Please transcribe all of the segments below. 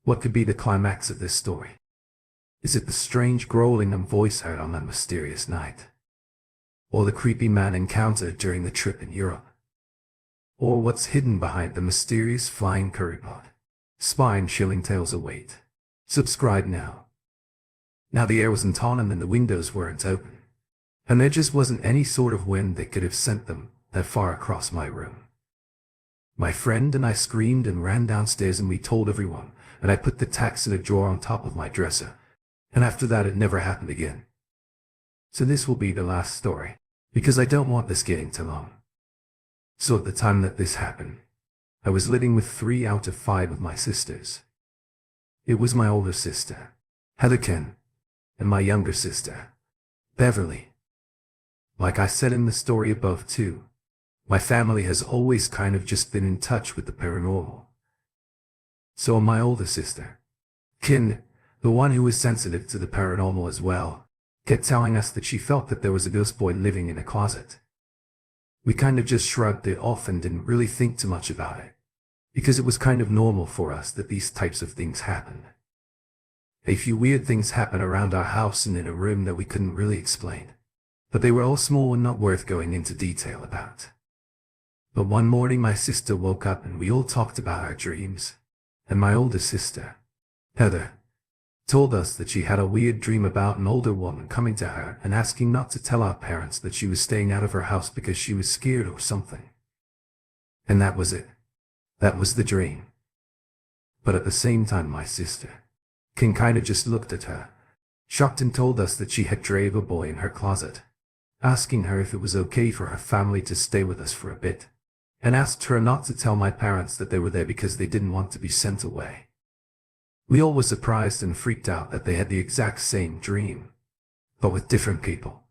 What could be the climax of this story? Is it the strange growling and voice heard on that mysterious night? Or the creepy man encountered during the trip in Europe? Or what's hidden behind the mysterious flying curry pot? Spine-chilling tales await. Subscribe now. Now the air wasn't on and the windows weren't open. And there just wasn't any sort of wind that could have sent them that far across my room. My friend and I screamed and ran downstairs and we told everyone, and I put the tacks in a drawer on top of my dresser. And after that it never happened again. So this will be the last story, because I don't want this getting too long. So at the time that this happened, I was living with 3 out of 5 of my sisters. It was my older sister, Heather, and my younger sister, Beverly. Like I said in the story above too, my family has always kind of just been in touch with the paranormal. So my older sister, Kin, the one who was sensitive to the paranormal as well, kept telling us that she felt that there was a ghost boy living in a closet. We kind of just shrugged it off and didn't really think too much about it, because it was kind of normal for us that these types of things happened. A few weird things happened around our house and in a room that we couldn't really explain, but they were all small and not worth going into detail about. But one morning my sister woke up and we all talked about our dreams, and my older sister, Heather, told us that she had a weird dream about an older woman coming to her and asking not to tell our parents that she was staying out of her house because she was scared or something. And that was it. That was the dream. But at the same time my sister, King, kinda just looked at her, shocked, and told us that she had drave a boy in her closet, asking her if it was okay for her family to stay with us for a bit, and asked her not to tell my parents that they were there because they didn't want to be sent away. We all were surprised and freaked out that they had the exact same dream, but with different people.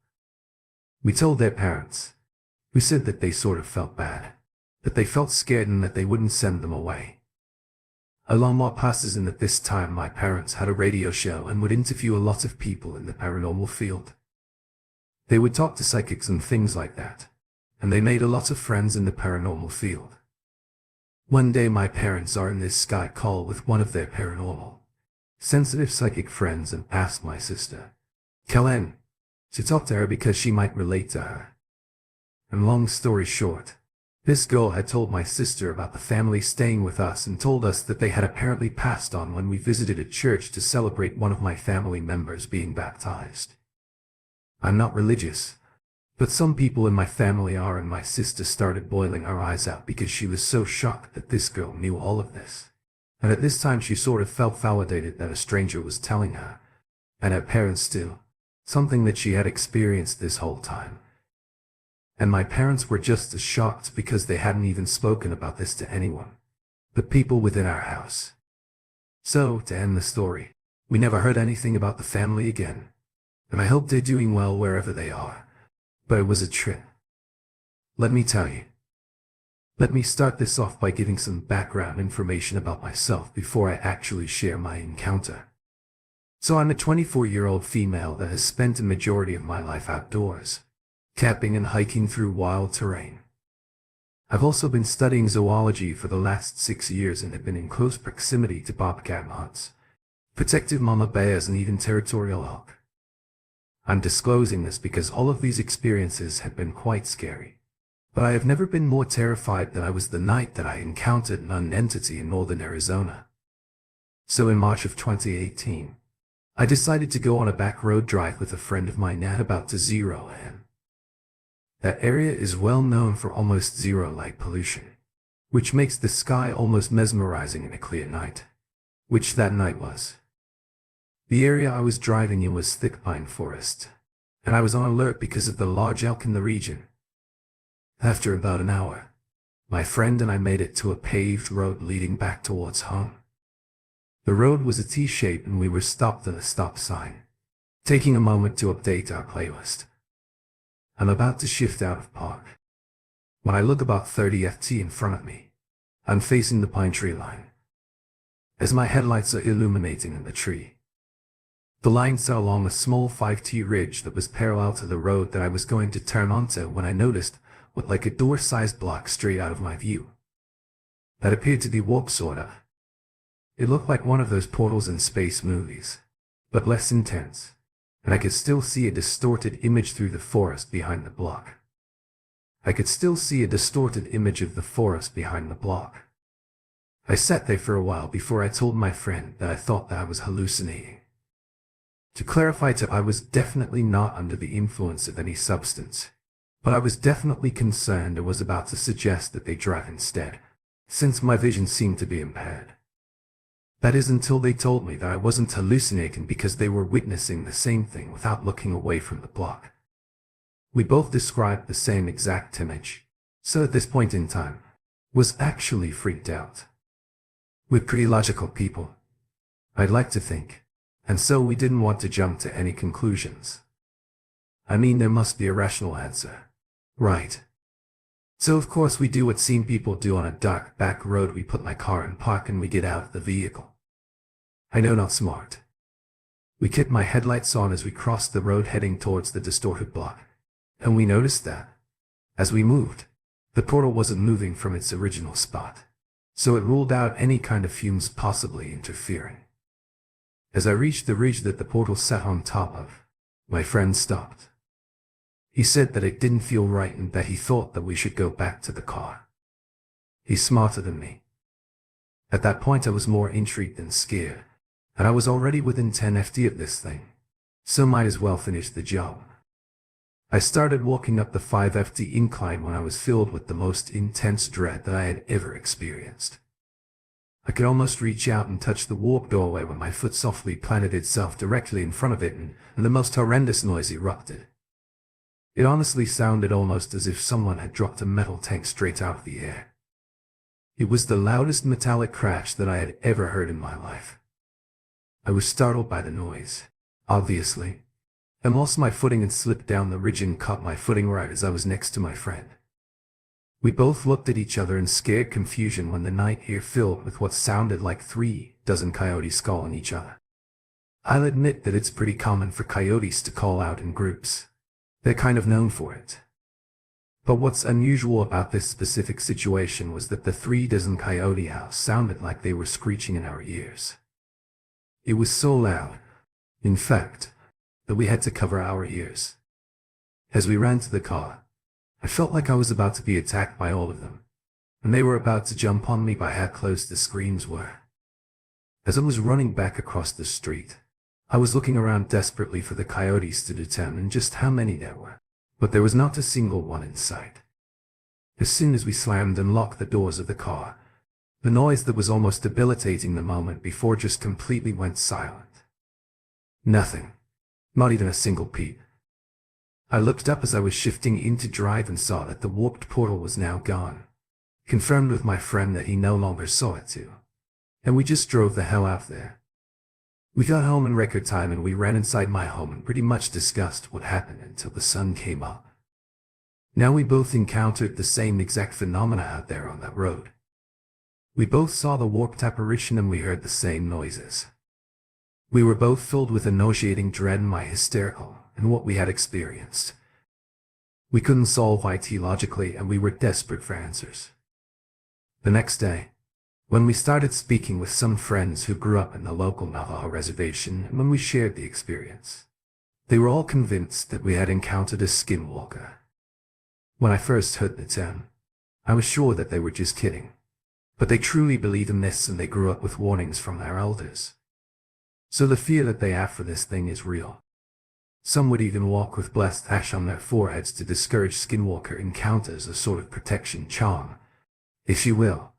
We told their parents, who said that they sort of felt bad, that they felt scared and that they wouldn't send them away. A long while passes and at this time my parents had a radio show and would interview a lot of people in the paranormal field. They would talk to psychics and things like that, and they made a lot of friends in the paranormal field. One day my parents are in this Skype call with one of their paranormal, sensitive psychic friends and asked my sister, Kellen, to talk to her because she might relate to her. And long story short, this girl had told my sister about the family staying with us and told us that they had apparently passed on when we visited a church to celebrate one of my family members being baptized. I'm not religious, but some people in my family are, and my sister started boiling her eyes out because she was so shocked that this girl knew all of this. And at this time she sort of felt validated that a stranger was telling her, and her parents too, something that she had experienced this whole time. And my parents were just as shocked because they hadn't even spoken about this to anyone, the people within our house. So, to end the story, we never heard anything about the family again, and I hope they're doing well wherever they are. But it was a trip. Let me tell you. Let me start this off by giving some background information about myself before I actually share my encounter. So I'm a 24-year-old female that has spent a majority of my life outdoors, camping and hiking through wild terrain. I've also been studying zoology for the last 6 years and have been in close proximity to bobcat hunts, protective mama bears, and even territorial elk. I'm disclosing this because all of these experiences have been quite scary, but I have never been more terrified than I was the night that I encountered an unknown entity in northern Arizona. So in March of 2018, I decided to go on a back road drive with a friend of mine at about to 0 a.m. That area is well known for almost zero light pollution, which makes the sky almost mesmerizing in a clear night, which that night was. The area I was driving in was thick pine forest, and I was on alert because of the large elk in the region. After about an hour, my friend and I made it to a paved road leading back towards home. The road was a T-shape and we were stopped at a stop sign, taking a moment to update our playlist. I'm about to shift out of park, when I look about 30 ft in front of me. I'm facing the pine tree line, as my headlights are illuminating in the tree. The lines are along a small 5T ridge that was parallel to the road that I was going to turn onto when I noticed what like a door-sized block straight out of my view. That appeared to be warped sorta. It looked like one of those portals in space movies, but less intense, and I could still see a distorted image through the forest behind the block. I could still see a distorted image of the forest behind the block. I sat there for a while before I told my friend that I thought that I was hallucinating. To clarify, I was definitely not under the influence of any substance, but I was definitely concerned and was about to suggest that they drive instead, since my vision seemed to be impaired. That is until they told me that I wasn't hallucinating because they were witnessing the same thing without looking away from the block. We both described the same exact image, so at this point in time, was actually freaked out. We're pretty logical people, I'd like to think, and so we didn't want to jump to any conclusions. I mean, there must be a rational answer, right? So of course we do what sane people do on a dark back road. We put my car in park and we get out of the vehicle. I know, not smart. We kept my headlights on as we crossed the road heading towards the distorted block, and we noticed that, as we moved, the portal wasn't moving from its original spot, so it ruled out any kind of fumes possibly interfering. As I reached the ridge that the portal sat on top of, my friend stopped. He said that it didn't feel right and that he thought that we should go back to the car. He's smarter than me. At that point I was more intrigued than scared, and I was already within 10 FT of this thing, so might as well finish the job. I started walking up the 5 FT incline when I was filled with the most intense dread that I had ever experienced. I could almost reach out and touch the warped doorway when my foot softly planted itself directly in front of it and the most horrendous noise erupted. It honestly sounded almost as if someone had dropped a metal tank straight out of the air. It was the loudest metallic crash that I had ever heard in my life. I was startled by the noise, obviously. I lost my footing and slipped down the ridge and caught my footing right as I was next to my friend. We both looked at each other in scared confusion when the night air filled with what sounded like 3 dozen coyotes calling each other. I'll admit that it's pretty common for coyotes to call out in groups. They're kind of known for it. But what's unusual about this specific situation was that the 3 dozen coyote howls sounded like they were screeching in our ears. It was so loud, in fact, that we had to cover our ears. As we ran to the car, I felt like I was about to be attacked by all of them, and they were about to jump on me by how close the screams were. As I was running back across the street, I was looking around desperately for the coyotes to determine just how many there were, but there was not a single one in sight. As soon as we slammed and locked the doors of the car, the noise that was almost debilitating the moment before just completely went silent. Nothing. Not even a single peep. I looked up as I was shifting into drive and saw that the warped portal was now gone. Confirmed with my friend that he no longer saw it too. And we just drove the hell out there. We got home in record time and we ran inside my home and pretty much discussed what happened until the sun came up. Now we both encountered the same exact phenomena out there on that road. We both saw the warped apparition and we heard the same noises. We were both filled with a nauseating dread and my hysterical and what we had experienced. We couldn't solve it logically and we were desperate for answers. The next day, when we started speaking with some friends who grew up in the local Navajo reservation and when we shared the experience, they were all convinced that we had encountered a skinwalker. When I first heard the term, I was sure that they were just kidding, but they truly believe in this and they grew up with warnings from their elders. So the fear that they have for this thing is real. Some would even walk with blessed ash on their foreheads to discourage skinwalker encounters, a sort of protection charm, if you will.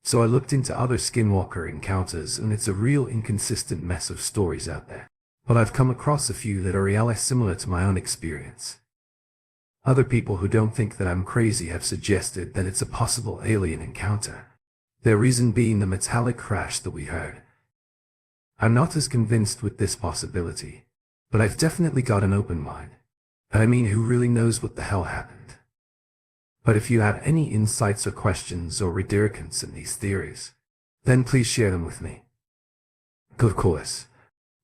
So I looked into other skinwalker encounters and it's a real inconsistent mess of stories out there, but I've come across a few that are really similar to my own experience. Other people who don't think that I'm crazy have suggested that it's a possible alien encounter, their reason being the metallic crash that we heard. I'm not as convinced with this possibility, but I've definitely got an open mind. I mean, who really knows what the hell happened? But if you have any insights or questions or ridiculous in these theories, then please share them with me. Of course,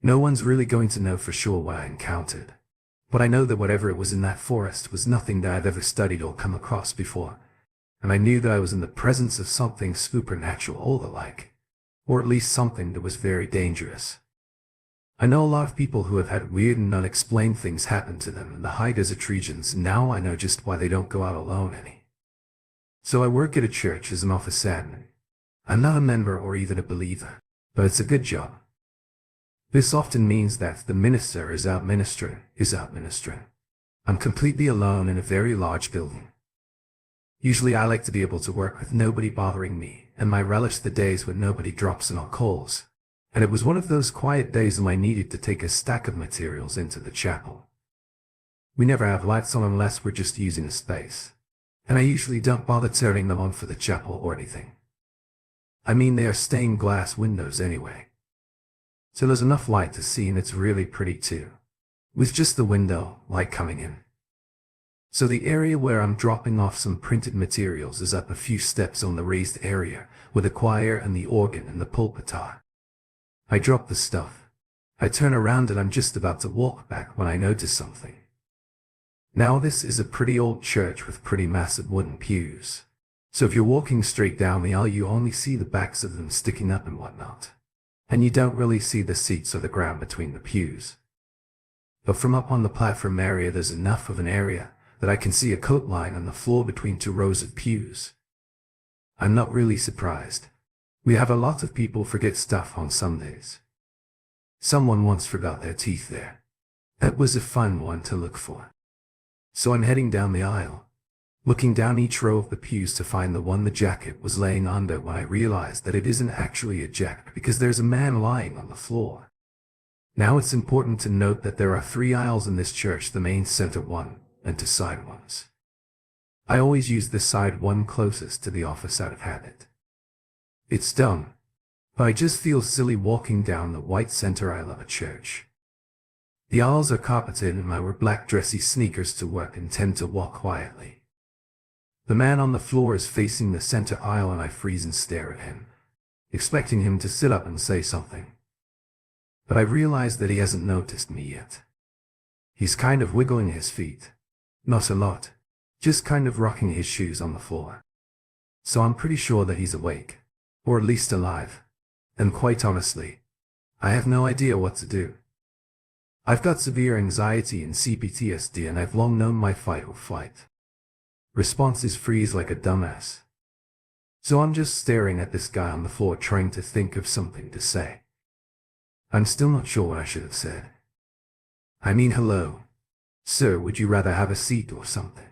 no one's really going to know for sure what I encountered, but I know that whatever it was in that forest was nothing that I've ever studied or come across before, and I knew that I was in the presence of something supernatural or the like. or at least something that was very dangerous. I know a lot of people who have had weird and unexplained things happen to them in the high desert regions, and now I know just why they don't go out alone any. So I work at a church as an office admin. I'm not a member or even a believer, but it's a good job. This often means that the minister is out ministering. I'm completely alone in a very large building. Usually I like to be able to work with nobody bothering me, and I relish the days when nobody drops in our calls. And it was one of those quiet days when I needed to take a stack of materials into the chapel. We never have lights on unless we're just using a space, and I usually don't bother turning them on for the chapel or anything. I mean, they are stained glass windows anyway, so there's enough light to see, and it's really pretty too, with just the window light coming in. So the area where I'm dropping off some printed materials is up a few steps on the raised area with the choir and the organ and the pulpit are. I drop the stuff. I turn around and I'm just about to walk back when I notice something. Now this is a pretty old church with pretty massive wooden pews. So if you're walking straight down the aisle, you only see the backs of them sticking up and whatnot. And you don't really see the seats or the ground between the pews. But from up on the platform area, there's enough of an area that I can see a coat line on the floor between two rows of pews. I'm not really surprised. We have a lot of people forget stuff on Sundays. Someone once forgot their teeth there. That was a fun one to look for. So I'm heading down the aisle, looking down each row of the pews to find the one the jacket was laying under, when I realized that it isn't actually a jacket because there's a man lying on the floor. Now it's important to note that there are 3 aisles in this church, the main center one and 2 side ones. I always use the side one closest to the office out of habit. It's dumb, but I just feel silly walking down the white center aisle of a church. The aisles are carpeted and I wear black dressy sneakers to work and tend to walk quietly. The man on the floor is facing the center aisle and I freeze and stare at him, expecting him to sit up and say something. But I realize that he hasn't noticed me yet. He's kind of wiggling his feet. Not a lot, just kind of rocking his shoes on the floor. So I'm pretty sure that he's awake, or at least alive. And quite honestly, I have no idea what to do. I've got severe anxiety and CPTSD, and I've long known my fight or flight response is freeze like a dumbass. So I'm just staring at this guy on the floor trying to think of something to say. I'm still not sure what I should have said. I mean, hello, sir, would you rather have a seat or something?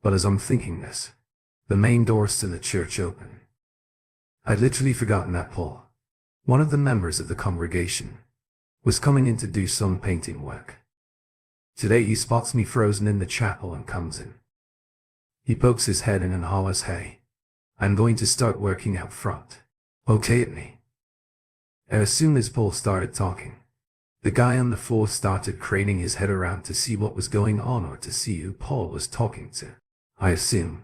But as I'm thinking this, the main doors to the church open. I'd literally forgotten that Paul, one of the members of the congregation, was coming in to do some painting work. Today he spots me frozen in the chapel and comes in. He pokes his head in and hollers, "Hey, I'm going to start working out front. Okay at me?" And as soon as Paul started talking, the guy on the floor started craning his head around to see what was going on, or to see who Paul was talking to, I assume.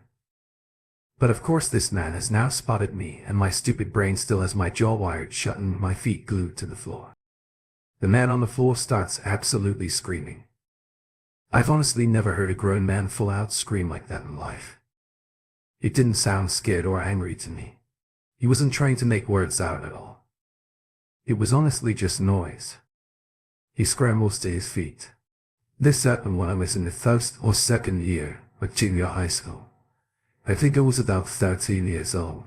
But of course this man has now spotted me, and my stupid brain still has my jaw wired shut and my feet glued to the floor. The man on the floor starts absolutely screaming. I've honestly never heard a grown man full out scream like that in life. It didn't sound scared or angry to me. He wasn't trying to make words out at all. It was honestly just noise. He scrambles to his feet. This happened when I was in the first or second year of junior high school. I think I was about 13 years old.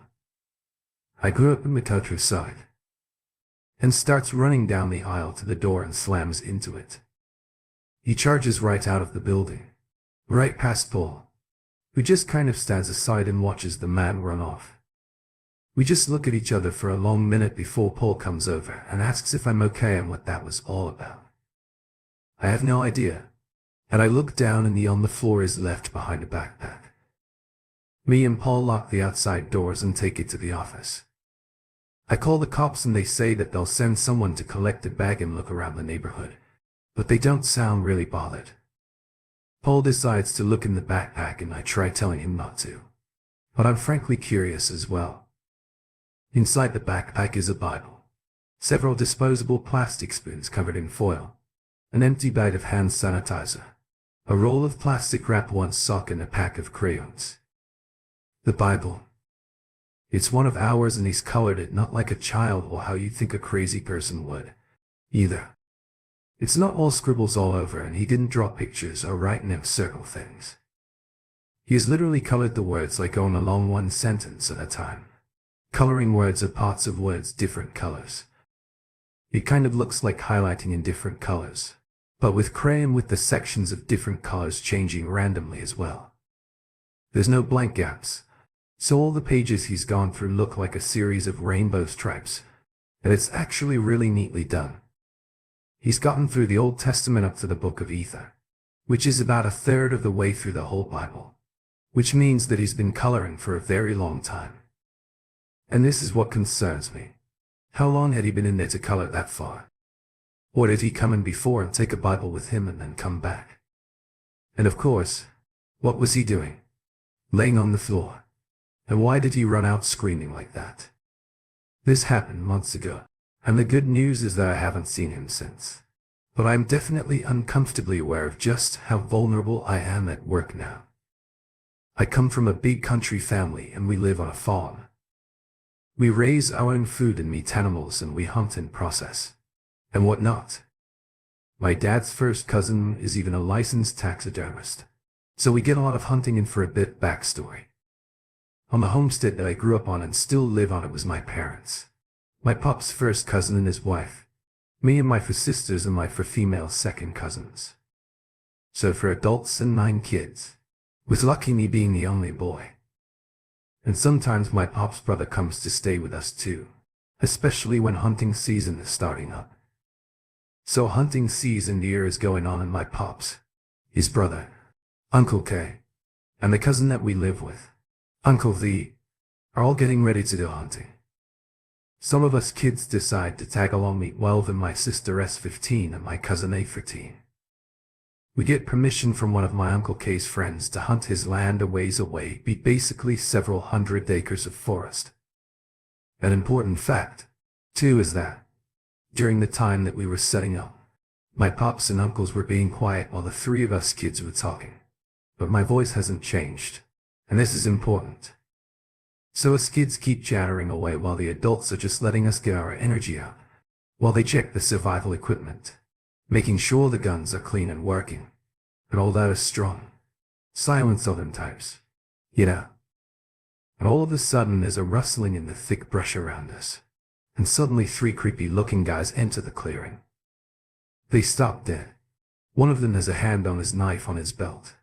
I grew up in the countryside. And starts running down the aisle to the door and slams into it. He charges right out of the building, right past Paul, who just kind of stands aside and watches the man run off. We just look at each other for a long minute before Paul comes over and asks if I'm okay and what that was all about. I have no idea, and I look down and the on the floor is left behind a backpack. Me and Paul lock the outside doors and take it to the office. I call the cops and they say that they'll send someone to collect the bag and look around the neighborhood, but they don't sound really bothered. Paul decides to look in the backpack and I try telling him not to, but I'm frankly curious as well. Inside the backpack is a Bible, several disposable plastic spoons covered in foil, an empty bag of hand sanitizer, a roll of plastic wrap, one sock, and a pack of crayons. The Bible. It's one of ours and he's colored it not like a child or how you think a crazy person would, either. It's not all scribbles all over and he didn't draw pictures or write in circle things. He has literally colored the words like going along one sentence at a time. Coloring words or parts of words different colors. It kind of looks like highlighting in different colors, but with crayon with the sections of different colors changing randomly as well. There's no blank gaps, so all the pages he's gone through look like a series of rainbow stripes, and it's actually really neatly done. He's gotten through the Old Testament up to the Book of Ether, which is about a third of the way through the whole Bible, which means that he's been coloring for a very long time. And this is what concerns me. How long had he been in there to color that far? Or did he come in before and take a Bible with him and then come back? And of course, what was he doing? Laying on the floor. And why did he run out screaming like that? This happened months ago, and the good news is that I haven't seen him since. But I'm definitely uncomfortably aware of just how vulnerable I am at work now. I come from a big country family and we live on a farm. We raise our own food and meat animals and we hunt and process, and whatnot. My dad's first cousin is even a licensed taxidermist, so we get a lot of hunting in. For a bit backstory. On the homestead that I grew up on and still live on, it was my parents, my pop's first cousin and his wife, me and my 4 sisters and my 4 female second cousins. So 4 adults and 9 kids, with lucky me being the only boy. And sometimes my pop's brother comes to stay with us too, especially when hunting season is starting up. So hunting season year is going on and my pops, his brother, Uncle K, and the cousin that we live with, Uncle V, are all getting ready to do hunting. Some of us kids decide to tag along, me 12 and my sister S15 and my cousin A14. We get permission from one of my Uncle K's friends to hunt his land a ways away, be basically several hundred acres of forest. An important fact, too, is that during the time that we were setting up, my pops and uncles were being quiet while the 3 of us kids were talking. But my voice hasn't changed, and this is important. So us kids keep chattering away while the adults are just letting us get our energy out, while they check the survival equipment, making sure the guns are clean and working, and all that is strong, silent southern types, you know. And all of a sudden there's a rustling in the thick brush around us, and suddenly 3 creepy-looking guys enter the clearing. They stop dead. One of them has a hand on his knife on his belt.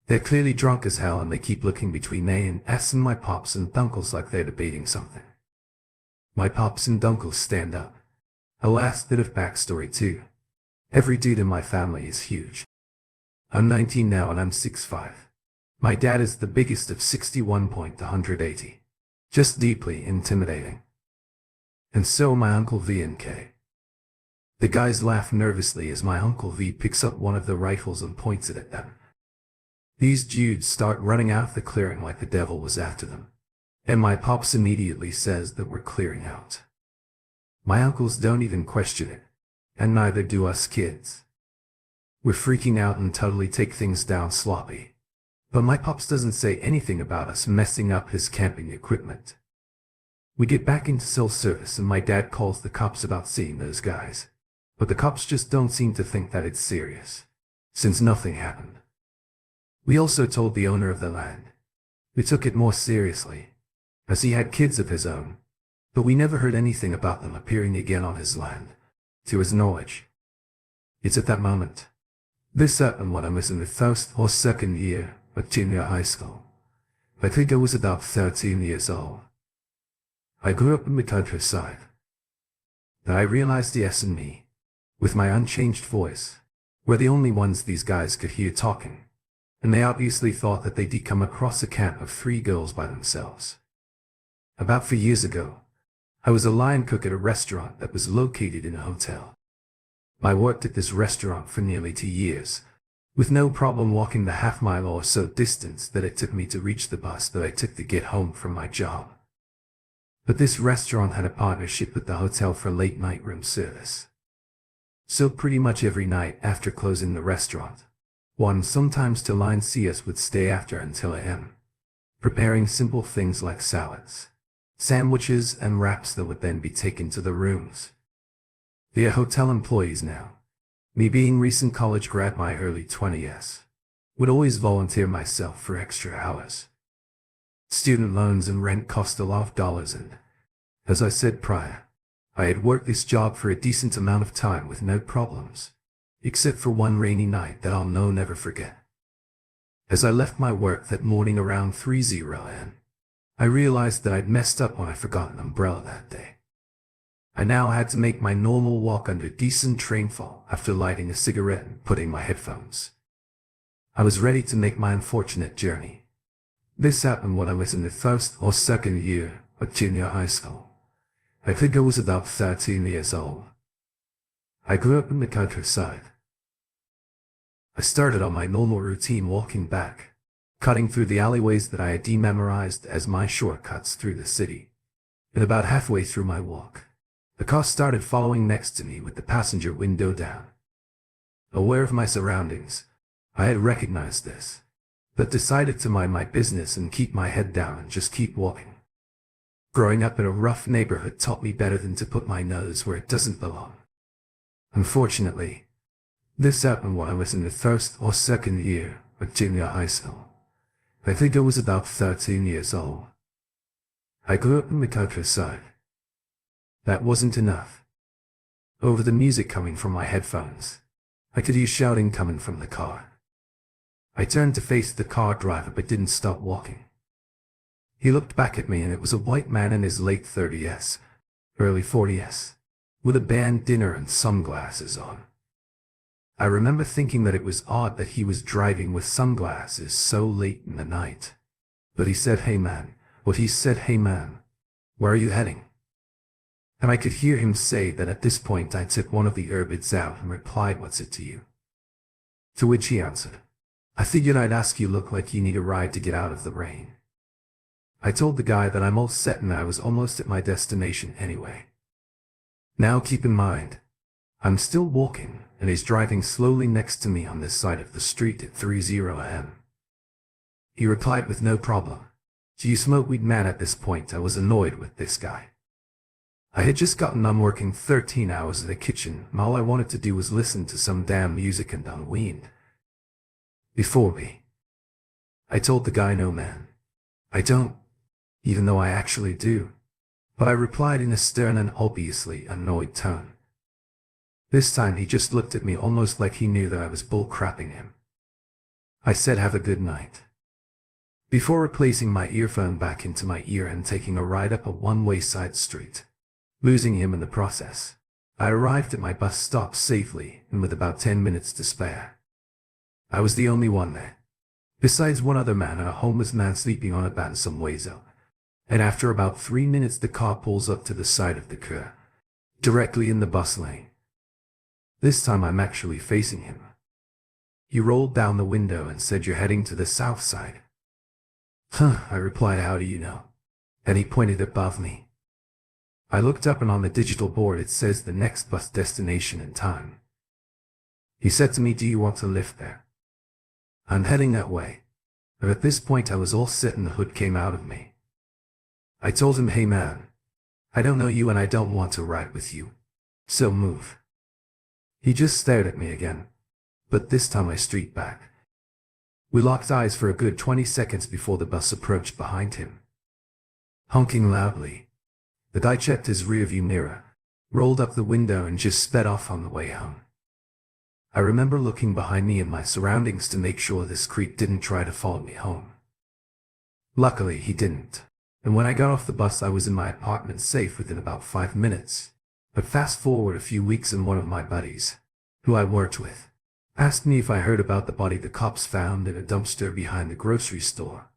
They're clearly drunk as hell and they keep looking between me and S and my pops and uncles like they're debating something. My pops and uncles stand up. A last bit of backstory too. Every dude in my family is huge. I'm 19 now and I'm 6'5". My dad is the biggest of 61.180. Just deeply intimidating. And so my Uncle V and K. The guys laugh nervously as my Uncle V picks up one of the rifles and points it at them. These dudes start running out of the clearing like the devil was after them. And my pops immediately says that we're clearing out. My uncles don't even question it. And neither do us kids. We're freaking out and totally take things down sloppy. But my pops doesn't say anything about us messing up his camping equipment. We get back into cell service and my dad calls the cops about seeing those guys. But the cops just don't seem to think that it's serious, since nothing happened. We also told the owner of the land. We took it more seriously, as he had kids of his own. But we never heard anything about them appearing again on his land, to his knowledge. It's at that moment. This happened when I was in the 1st or 2nd year of junior high school. I think I was about 13 years old. I grew up in the countryside. Then I realized the S and me, with my unchanged voice, were the only ones these guys could hear talking, and they obviously thought that they'd come across a camp of 3 girls by themselves. About 4 years ago, I was a line cook at a restaurant that was located in a hotel. I worked at this restaurant for nearly 2 years, with no problem walking the half-mile or so distance that it took me to reach the bus that I took to get home from my job. But this restaurant had a partnership with the hotel for late-night room service. So pretty much every night after closing the restaurant, one sometimes to line CS would stay after until AM, preparing simple things like salads, sandwiches and wraps that would then be taken to the rooms. They are hotel employees now. Me being recent college grad, my early 20s, would always volunteer myself for extra hours. Student loans and rent cost a lot of dollars, and, as I said prior, I had worked this job for a decent amount of time with no problems, except for one rainy night that I'll never forget. As I left my work that morning around 3:00 am, I realized that I'd messed up when I forgot an umbrella that day. I now had to make my normal walk under decent rainfall after lighting a cigarette and putting my headphones. I was ready to make my unfortunate journey. This happened when I was in the first or second year of junior high school. I think I was about 13 years old. I grew up in the countryside. I started on my normal routine walking back, cutting through the alleyways that I had dememorized as my shortcuts through the city. And about halfway through my walk, the car started following next to me with the passenger window down. Aware of my surroundings, I had recognized this, but decided to mind my business and keep my head down and just keep walking. Growing up in a rough neighborhood taught me better than to put my nose where it doesn't belong. Unfortunately, this happened when I was in the first or second year of junior high school. I think I was about 13 years old. I grew up in the countryside. That wasn't enough. Over the music coming from my headphones, I could hear shouting coming from the car. I turned to face the car driver but didn't stop walking. He looked back at me, and it was a white man in his late 30s, early 40s, with a bandana and sunglasses on. I remember thinking that it was odd that he was driving with sunglasses so late in the night. But he said, "Hey man," where are you heading? And I could hear him say that at this point I took one of the earbuds out and replied, "What's it to you?" To which he answered, "I figured I'd ask, you look like you need a ride to get out of the rain." I told the guy that I'm all set and I was almost at my destination anyway. Now keep in mind, I'm still walking, and he's driving slowly next to me on this side of the street at 3:00 am. He replied with no problem. "Do you smoke weed, man?" At this point I was annoyed with this guy. I had just gotten done working 13 hours in the kitchen, and all I wanted to do was listen to some damn music and unwind. Before me. I told the guy, "No man, I don't, even though I actually do." But I replied in a stern and obviously annoyed tone. This time he just looked at me almost like he knew that I was bull-crapping him. I said, "Have a good night," before replacing my earphone back into my ear and taking a ride up a one-way side street, losing him in the process. I arrived at my bus stop safely and with about 10 minutes to spare. I was the only one there, besides one other man and a homeless man sleeping on a bed some ways up. And after about 3 minutes the car pulls up to the side of the curb, directly in the bus lane. This time I'm actually facing him. He rolled down the window and said, "You're heading to the south side." "Huh," I replied, "how do you know?" And he pointed above me. I looked up, and on the digital board it says the next bus destination and time. He said to me, "Do you want to lift there?" "I'm heading that way." But at this point I was all set and the hood came out of me. I told him, "Hey man, I don't know you and I don't want to ride with you, so move." He just stared at me again, but this time I streaked back. We locked eyes for a good 20 seconds before the bus approached behind him. Honking loudly, the guy checked his rearview mirror, rolled up the window and just sped off on the way home. I remember looking behind me and my surroundings to make sure this creep didn't try to follow me home. Luckily he didn't, and when I got off the bus I was in my apartment safe within about 5 minutes. But fast forward a few weeks and one of my buddies, who I worked with, asked me if I heard about the body the cops found in a dumpster behind the grocery store,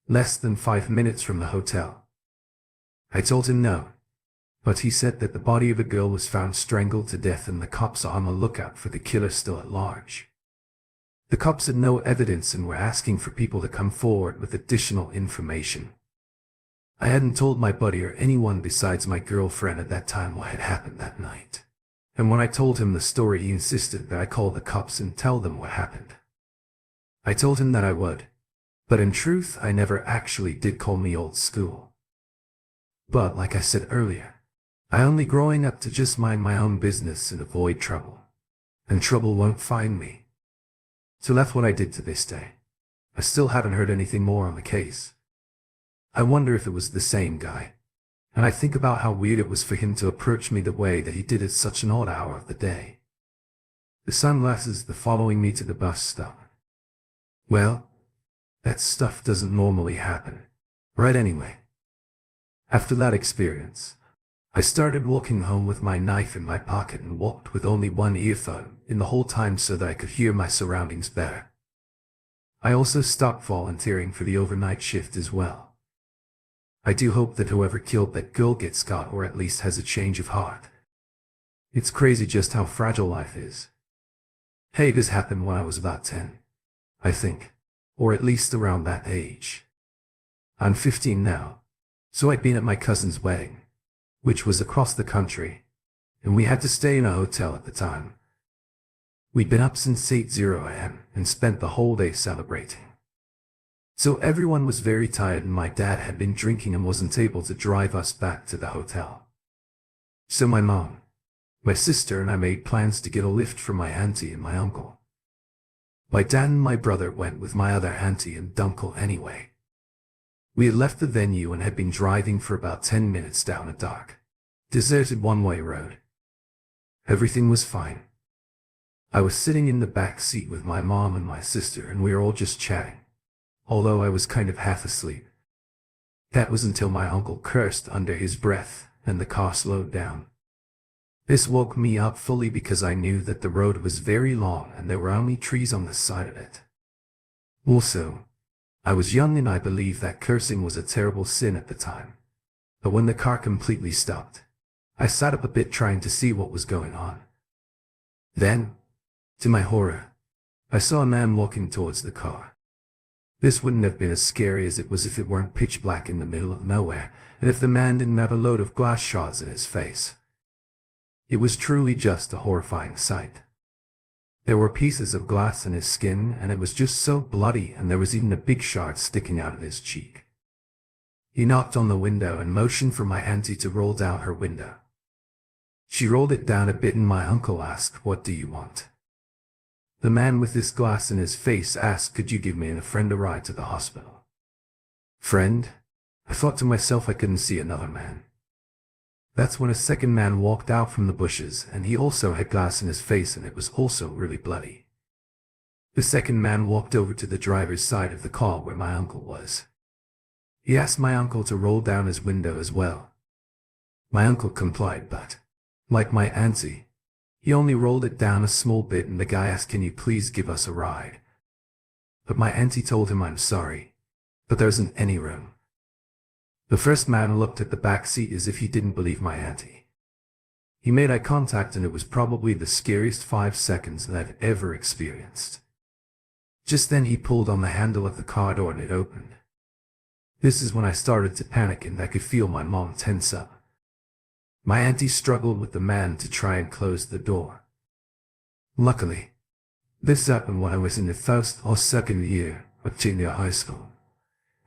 less than 5 minutes from the hotel. I told him no, but he said that the body of a girl was found strangled to death and the cops are on the lookout for the killer still at large. The cops had no evidence and were asking for people to come forward with additional information. I hadn't told my buddy or anyone besides my girlfriend at that time what had happened that night. And when I told him the story, he insisted that I call the cops and tell them what happened. I told him that I would, but in truth I never actually did. Call me old school. But like I said earlier, I only growing up to just mind my own business and avoid trouble. And trouble won't find me. So that's what I did to this day. I still haven't heard anything more on the case. I wonder if it was the same guy. And I think about how weird it was for him to approach me the way that he did at such an odd hour of the day. The sunglasses, the following me to the bus stop. Well, that stuff doesn't normally happen. Right anyway. After that experience, I started walking home with my knife in my pocket and walked with only one earphone in the whole time so that I could hear my surroundings better. I also stopped volunteering for the overnight shift as well. I do hope that whoever killed that girl gets caught or at least has a change of heart. It's crazy just how fragile life is. Hey, this happened when I was about 10, I think, or at least around that age. I'm 15 now, so I'd been at my cousin's wedding, which was across the country, and we had to stay in a hotel at the time. We'd been up since 8:00 a.m. and spent the whole day celebrating. So everyone was very tired and my dad had been drinking and wasn't able to drive us back to the hotel. So my mom, my sister and I made plans to get a lift from my auntie and my uncle. My dad and my brother went with my other auntie and uncle anyway. We had left the venue and had been driving for about 10 minutes down a dark, deserted one-way road. Everything was fine. I was sitting in the back seat with my mom and my sister and we were all just chatting, although I was kind of half asleep. That was until my uncle cursed under his breath and the car slowed down. This woke me up fully because I knew that the road was very long and there were only trees on the side of it. Also, I was young and I believed that cursing was a terrible sin at the time. But when the car completely stopped, I sat up a bit trying to see what was going on. Then, to my horror, I saw a man walking towards the car. This wouldn't have been as scary as it was if it weren't pitch black in the middle of nowhere, and if the man didn't have a load of glass shards in his face. It was truly just a horrifying sight. There were pieces of glass in his skin, and it was just so bloody, and there was even a big shard sticking out of his cheek. He knocked on the window and motioned for my auntie to roll down her window. She rolled it down a bit and my uncle asked, "What do you want?" The man with this glass in his face asked, "Could you give me and a friend a ride to the hospital?" Friend? I thought to myself I couldn't see another man. That's when a second man walked out from the bushes, and he also had glass in his face and it was also really bloody. The second man walked over to the driver's side of the car where my uncle was. He asked my uncle to roll down his window as well. My uncle complied, but, like my auntie, he only rolled it down a small bit and the guy asked, "Can you please give us a ride?" But my auntie told him, "I'm sorry, but there isn't any room." The first man looked at the back seat as if he didn't believe my auntie. He made eye contact and it was probably the scariest 5 seconds that I've ever experienced. Just then he pulled on the handle of the car door and it opened. This is when I started to panic and I could feel my mom tense up. My auntie struggled with the man to try and close the door. Luckily, this happened when I was in the first or second year of junior high school.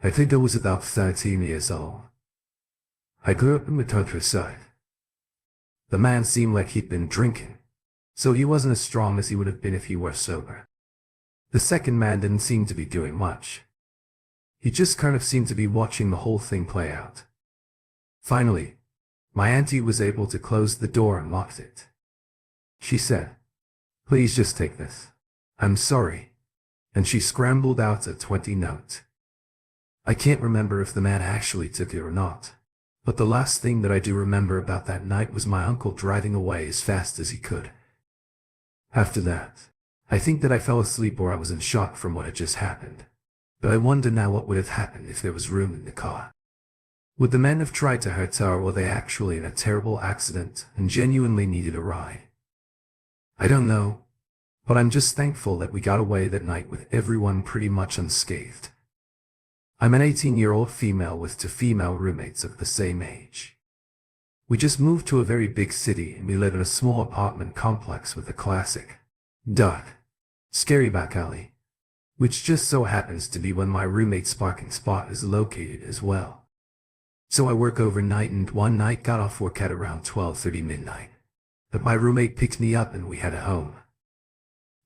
I think I was about 13 years old. I grew up in the countryside. The man seemed like he'd been drinking, so he wasn't as strong as he would have been if he were sober. The second man didn't seem to be doing much. He just kind of seemed to be watching the whole thing play out. Finally, my auntie was able to close the door and locked it. She said, "Please just take this. I'm sorry." And she scrambled out a 20 note. I can't remember if the man actually took it or not, but the last thing that I do remember about that night was my uncle driving away as fast as he could. After that, I think that I fell asleep or I was in shock from what had just happened. But I wonder now what would have happened if there was room in the car. Would the men have tried to hurt her or were they actually in a terrible accident and genuinely needed a ride? I don't know, but I'm just thankful that we got away that night with everyone pretty much unscathed. I'm an 18-year-old female with 2 female roommates of the same age. We just moved to a very big city and we live in a small apartment complex with a classic, dark, scary back alley, which just so happens to be when my roommate's parking spot is located as well. So I work overnight and one night got off work at around 12:30 midnight. But my roommate picked me up and we headed home.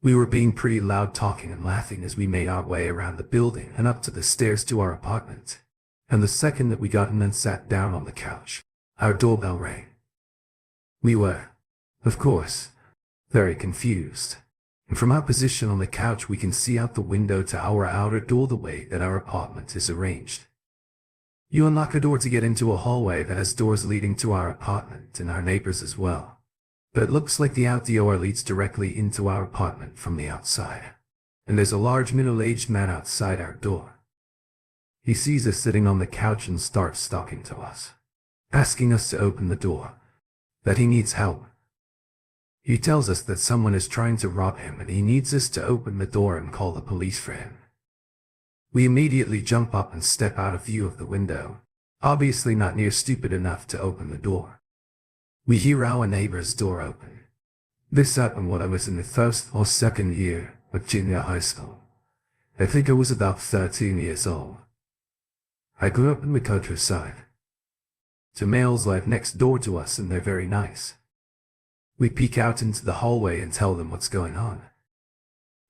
We were being pretty loud talking and laughing as we made our way around the building and up to the stairs to our apartment. And the second that we got in and sat down on the couch, our doorbell rang. We were, of course, very confused. And from our position on the couch we can see out the window to our outer door the way that our apartment is arranged. You unlock a door to get into a hallway that has doors leading to our apartment and our neighbors as well. But it looks like the outdoor leads directly into our apartment from the outside. And there's a large middle-aged man outside our door. He sees us sitting on the couch and starts talking to us, asking us to open the door, that he needs help. He tells us that someone is trying to rob him and he needs us to open the door and call the police for him. We immediately jump up and step out of view of the window, obviously not near stupid enough to open the door. We hear our neighbor's door open. This happened when I was in the first or second year of junior high school. I think I was about 13 years old. I grew up in the countryside. Two males live next door to us and they're very nice. We peek out into the hallway and tell them what's going on.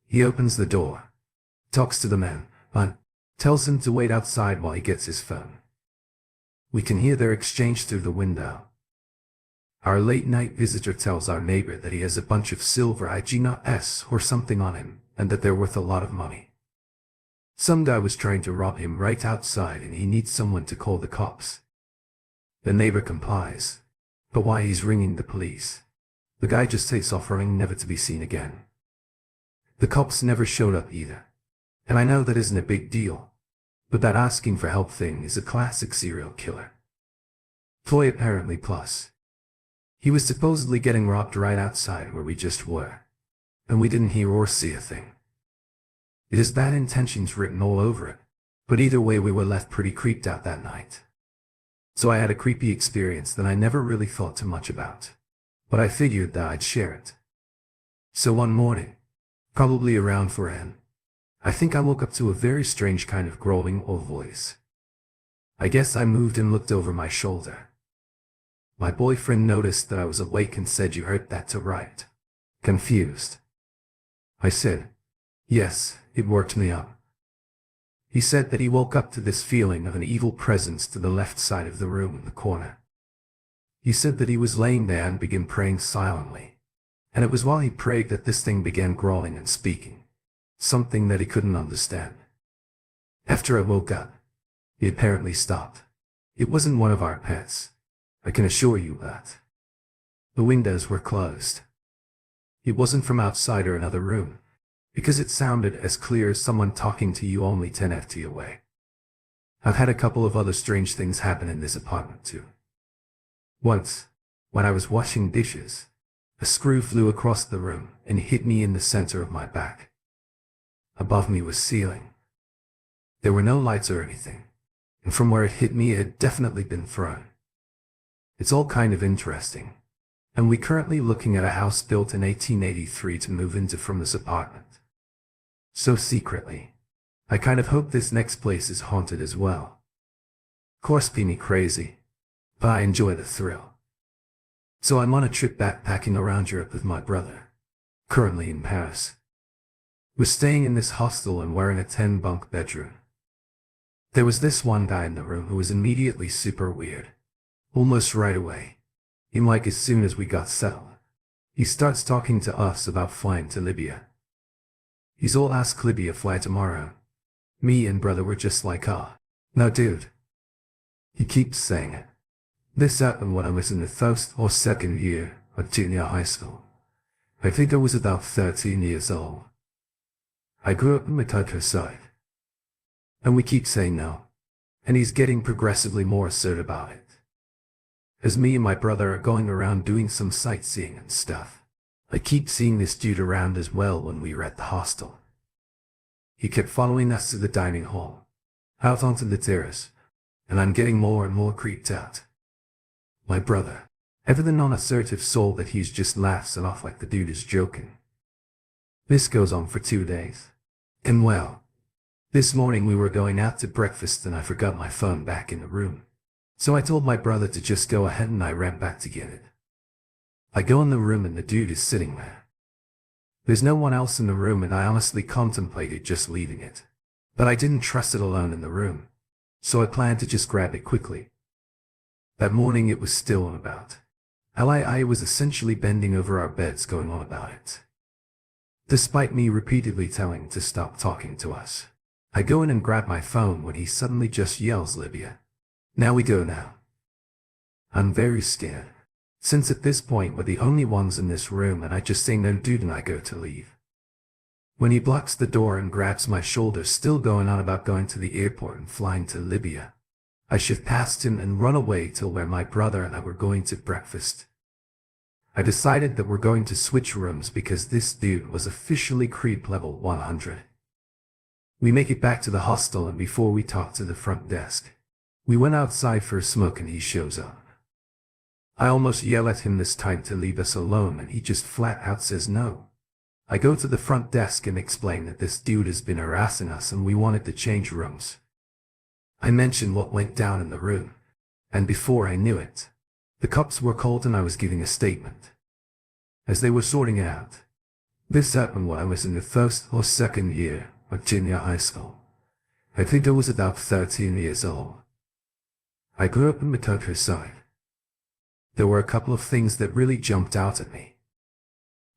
He opens the door, talks to the man, and tells him to wait outside while he gets his phone. We can hear their exchange through the window. Our late-night visitor tells our neighbor that he has a bunch of silver IGNS or something on him, and that they're worth a lot of money. Some guy was trying to rob him right outside and he needs someone to call the cops. The neighbor complies, but why he's ringing the police? The guy just takes off running, never to be seen again. The cops never showed up either. And I know that isn't a big deal, but that asking for help thing is a classic serial killer. Toy apparently plus. He was supposedly getting robbed right outside where we just were, and we didn't hear or see a thing. It has bad intentions written all over it, but either way we were left pretty creeped out that night. So I had a creepy experience that I never really thought too much about, but I figured that I'd share it. So one morning, probably around 4 a.m., I think I woke up to a very strange kind of growling or voice. I guess I moved and looked over my shoulder. My boyfriend noticed that I was awake and said, "You heard that too, right?" Confused. I said, "Yes, it worked me up." He said that he woke up to this feeling of an evil presence to the left side of the room in the corner. He said that he was laying there and began praying silently, and it was while he prayed that this thing began growling and speaking, something that he couldn't understand. After I woke up, he apparently stopped. It wasn't one of our pets, I can assure you that. The windows were closed. It wasn't from outside or another room, because it sounded as clear as someone talking to you only 10 feet away. I've had a couple of other strange things happen in this apartment too. Once, when I was washing dishes, a screw flew across the room and hit me in the center of my back. Above me was ceiling. There were no lights or anything, and from where it hit me it had definitely been thrown. It's all kind of interesting, and we're currently looking at a house built in 1883 to move into from this apartment. So secretly, I kind of hope this next place is haunted as well. Course be me crazy, but I enjoy the thrill. So I'm on a trip backpacking around Europe with my brother, currently in Paris. We're staying in this hostel and we're in a 10-bunk bedroom. There was this one guy in the room who was immediately super weird. Almost right away, in like as soon as we got settled, he starts talking to us about flying to Libya. He's all ask Libya fly tomorrow. Me and brother were just like, no dude. He keeps saying it. This happened when I was in the first or second year of junior high school. I think I was about 13 years old. I grew up in the countryside. And we keep saying no. And he's getting progressively more assertive about it. As me and my brother are going around doing some sightseeing and stuff, I keep seeing this dude around as well when we were at the hostel. He kept following us to the dining hall, out onto the terrace, and I'm getting more and more creeped out. My brother, ever the non-assertive soul that he's just laughs it off like the dude is joking. This goes on for 2 days. And well, this morning we were going out to breakfast and I forgot my phone back in the room. So I told my brother to just go ahead and I ran back to get it. I go in the room and the dude is sitting there. There's no one else in the room and I honestly contemplated just leaving it. But I didn't trust it alone in the room. So I planned to just grab it quickly. That morning it was still on about. I was essentially bending over our beds going on about it. Despite me repeatedly telling him to stop talking to us. I go in and grab my phone when he suddenly just yells, "Libya. Now we go now." I'm very scared. Since at this point we're the only ones in this room and I just say no dude and I go to leave. When he blocks the door and grabs my shoulder, still going on about going to the airport and flying to Libya, I shift past him and run away till where my brother and I were going to breakfast. I decided that we're going to switch rooms because this dude was officially creep level 100. We make it back to the hostel and before we talk to the front desk, we went outside for a smoke and he shows up. I almost yell at him this time to leave us alone and he just flat out says no. I go to the front desk and explain that this dude has been harassing us and we wanted to change rooms. I mentioned what went down in the room, and before I knew it, the cops were called and I was giving a statement. As they were sorting it out, this happened while I was in the first or second year of junior high school. I think I was about 13 years old. I grew up in the countryside. There were a couple of things that really jumped out at me.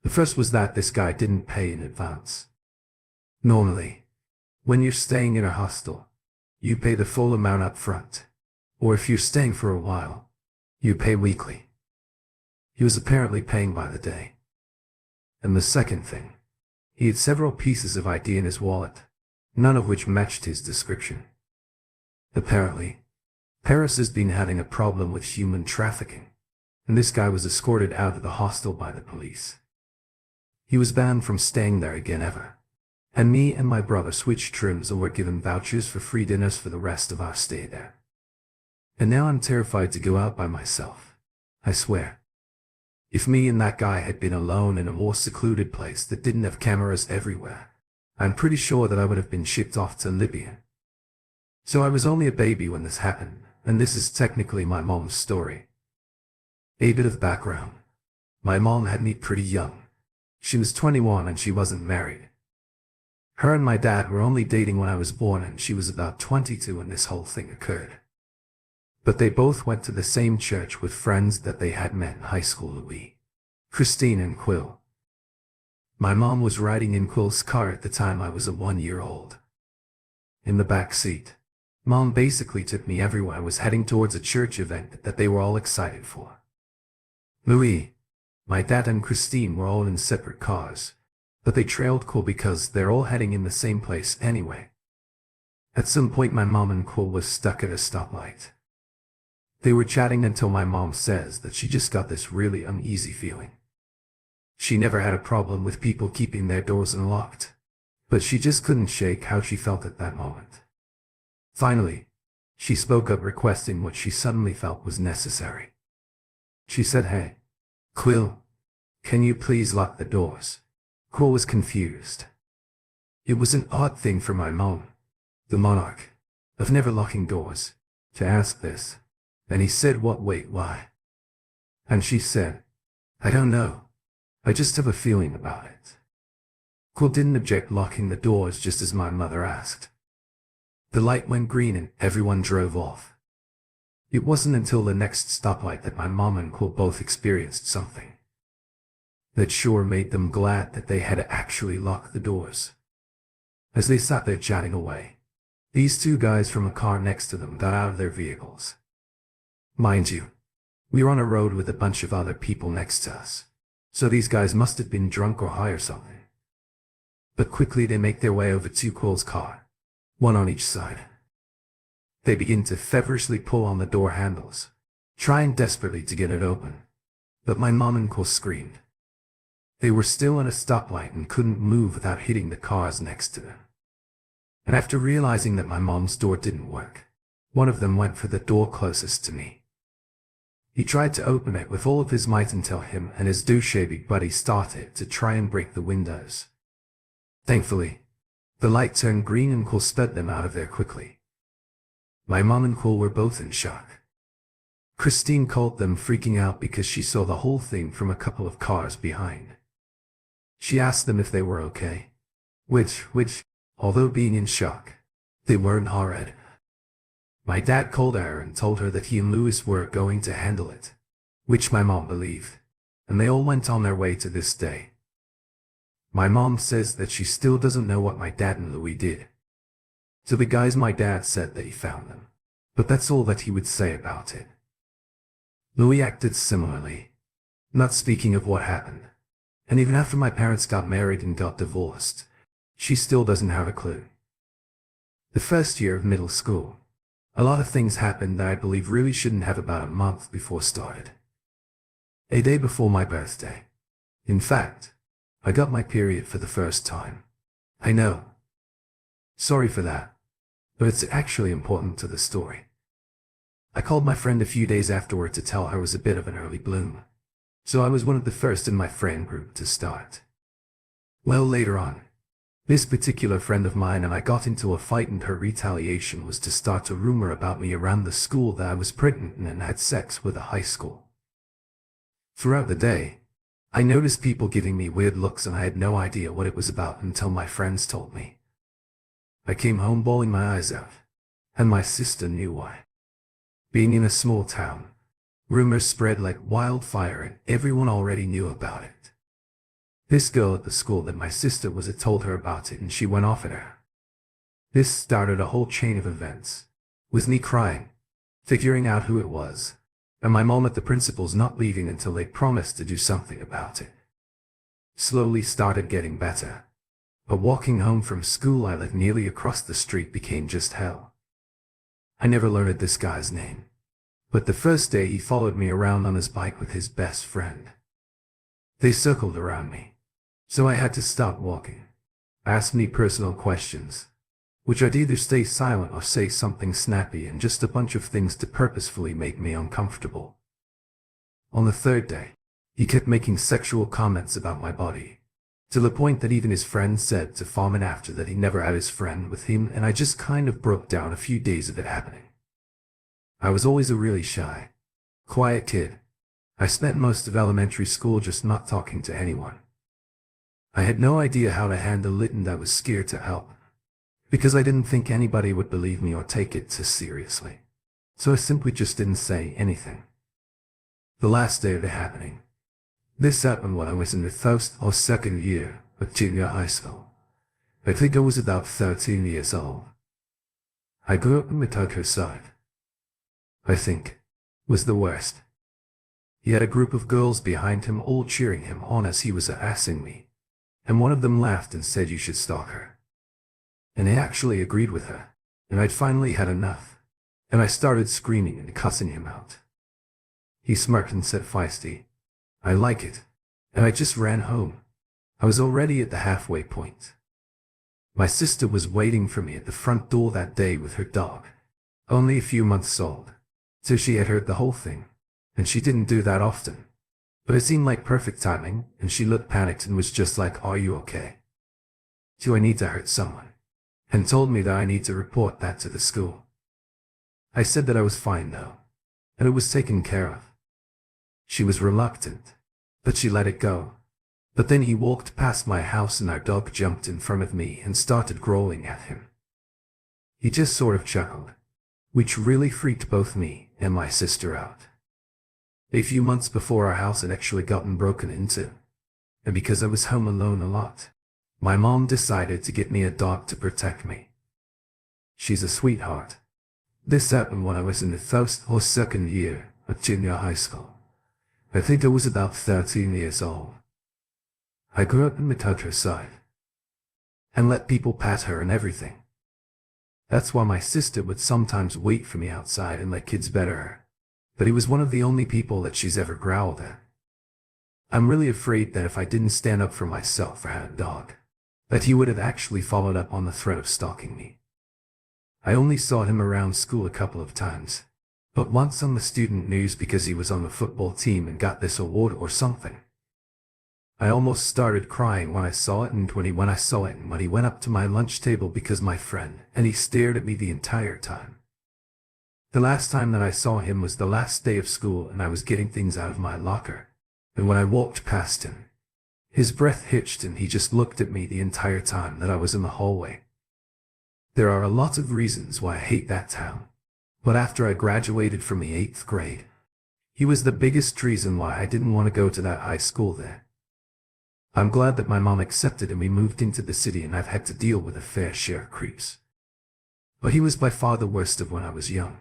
The first was that this guy didn't pay in advance. Normally, when you're staying in a hostel, you pay the full amount up front, or if you're staying for a while, you pay weekly. He was apparently paying by the day. And the second thing, he had several pieces of ID in his wallet, none of which matched his description. Apparently, Paris has been having a problem with human trafficking, and this guy was escorted out of the hostel by the police. He was banned from staying there again ever. And me and my brother switched rooms and were given vouchers for free dinners for the rest of our stay there. And now I'm terrified to go out by myself. I swear. If me and that guy had been alone in a more secluded place that didn't have cameras everywhere, I'm pretty sure that I would have been shipped off to Libya. So I was only a baby when this happened, and this is technically my mom's story. A bit of background. My mom had me pretty young. She was 21 and she wasn't married. Her and my dad were only dating when I was born and she was about 22 when this whole thing occurred. But they both went to the same church with friends that they had met in high school, Louis, Christine and Quill. My mom was riding in Quill's car at the time I was a 1-year-old. In the back seat, Mom basically took me everywhere I was heading towards a church event that they were all excited for. Louis, my dad and Christine were all in separate cars, but they trailed Quill because they're all heading in the same place anyway. At some point my mom and Quill was stuck at a stoplight. They were chatting until my mom says that she just got this really uneasy feeling. She never had a problem with people keeping their doors unlocked, but she just couldn't shake how she felt at that moment. Finally, she spoke up requesting what she suddenly felt was necessary. She said, "Hey, Quill, can you please lock the doors?" Quill was confused. It was an odd thing for my mom, the monarch, of never locking doors, to ask this. And he said, wait, why?" And she said, "I don't know. I just have a feeling about it." Quill didn't object locking the doors just as my mother asked. The light went green and everyone drove off. It wasn't until the next stoplight that my mom and Quill both experienced something that sure made them glad that they had actually locked the doors. As they sat there chatting away, these two guys from a car next to them got out of their vehicles. Mind you, we were on a road with a bunch of other people next to us, so these guys must have been drunk or high or something. But quickly they make their way over to Quill's car, one on each side. They begin to feverishly pull on the door handles, trying desperately to get it open. But my mom and Quill screamed. They were still in a stoplight and couldn't move without hitting the cars next to them. And after realizing that my mom's door didn't work, one of them went for the door closest to me. He tried to open it with all of his might until him and his douchey buddy started to try and break the windows. Thankfully, the light turned green and Quill sped them out of there quickly. My mom and Quill were both in shock. Christine called them, freaking out because she saw the whole thing from a couple of cars behind. She asked them if they were okay. Which, although being in shock, they weren't alright. My dad called her and told her that he and Louis were going to handle it, which my mom believed, and they all went on their way to this day. My mom says that she still doesn't know what my dad and Louis did. To the guys, my dad said that he found them, but that's all that he would say about it. Louis acted similarly, not speaking of what happened, and even after my parents got married and got divorced, she still doesn't have a clue. The first year of middle school, a lot of things happened that I believe really shouldn't have. About a month before started. A day before my birthday. In fact, I got my period for the first time. I know. Sorry for that, but it's actually important to the story. I called my friend a few days afterward to tell her I was a bit of an early bloom, so I was one of the first in my friend group to start. Well, later on, this particular friend of mine and I got into a fight, and her retaliation was to start a rumor about me around the school that I was pregnant and had sex with a high school. Throughout the day, I noticed people giving me weird looks, and I had no idea what it was about until my friends told me. I came home bawling my eyes out, and my sister knew why. Being in a small town, rumors spread like wildfire and everyone already knew about it. This girl at the school that my sister was at told her about it, and she went off at her. This started a whole chain of events, with me crying, figuring out who it was, and my mom at the principal's not leaving until they promised to do something about it. Slowly started getting better, but walking home from school I lived nearly across the street became just hell. I never learned this guy's name, but the first day he followed me around on his bike with his best friend. They circled around me, so I had to stop walking, ask me personal questions, which I'd either stay silent or say something snappy, and just a bunch of things to purposefully make me uncomfortable. On the third day, he kept making sexual comments about my body, to the point that even his friend said to Farman after that he never had his friend with him, and I just kind of broke down a few days of it happening. I was always a really shy, quiet kid. I spent most of elementary school just not talking to anyone. I had no idea how to handle it, and I was scared to help, because I didn't think anybody would believe me or take it too seriously. So I simply just didn't say anything. The last day of it happening. This happened when I was in the first or second year of junior high school. I think I was about 13 years old. I grew up in the countryside. I think was the worst. He had a group of girls behind him all cheering him on as he was harassing me, and one of them laughed and said, "You should stalk her." And I actually agreed with her, and I'd finally had enough, and I started screaming and cussing him out. He smirked and said feisty, "I like it," and I just ran home. I was already at the halfway point. My sister was waiting for me at the front door that day with her dog, only a few months old, so she had heard the whole thing, and she didn't do that often. But it seemed like perfect timing, and she looked panicked and was just like, "Are you okay? Do I need to hurt someone?" and told me that I need to report that to the school. I said that I was fine though, and it was taken care of. She was reluctant, but she let it go. But then he walked past my house and our dog jumped in front of me and started growling at him. He just sort of chuckled, which really freaked both me and my sister out. A few months before, our house had actually gotten broken into, and because I was home alone a lot, my mom decided to get me a dog to protect me. She's a sweetheart. This happened when I was in the first or second year of junior high school. I think I was about 13 years old. I grew up in the countryside, and let people pat her and everything. That's why my sister would sometimes wait for me outside and let kids pet her. But he was one of the only people that she's ever growled at. I'm really afraid that if I didn't stand up for myself or had a dog, that he would have actually followed up on the threat of stalking me. I only saw him around school a couple of times, but once on the student news because he was on the football team and got this award or something. I almost started crying when I saw it, and when he went up to my lunch table because my friend, and he stared at me the entire time. The last time that I saw him was the last day of school and I was getting things out of my locker. And when I walked past him, his breath hitched and he just looked at me the entire time that I was in the hallway. There are a lot of reasons why I hate that town. But after I graduated from the 8th grade, he was the biggest reason why I didn't want to go to that high school there. I'm glad that my mom accepted and we moved into the city and I've had to deal with a fair share of creeps. But he was by far the worst of when I was young.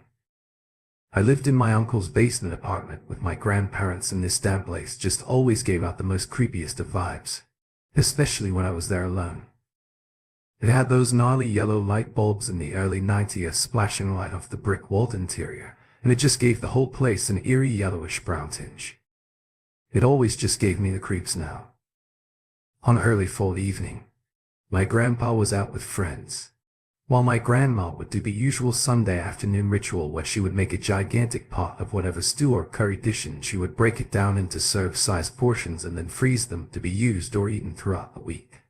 I lived in my uncle's basement apartment with my grandparents and this damn place just always gave out the most creepiest of vibes, especially when I was there alone. It had those gnarly yellow light bulbs in the early 90s splashing light off the brick-walled interior, and it just gave the whole place an eerie yellowish-brown tinge. It always just gave me the creeps now. On early fall evening, my grandpa was out with friends, while my grandma would do the usual Sunday afternoon ritual where she would make a gigantic pot of whatever stew or curry dish and she would break it down into serve-sized portions and then freeze them to be used or eaten throughout the week.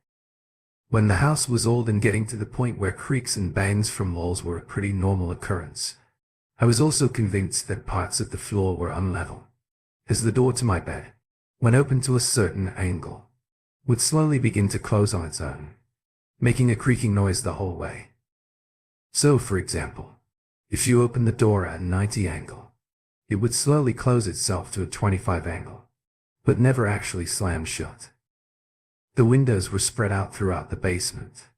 When the house was old and getting to the point where creaks and bangs from walls were a pretty normal occurrence, I was also convinced that parts of the floor were unlevel, as the door to my bed, when opened to a certain angle, would slowly begin to close on its own, making a creaking noise the whole way. So, for example, if you open the door at a 90 angle, it would slowly close itself to a 25 angle, but never actually slam shut. The windows were spread out throughout the basement,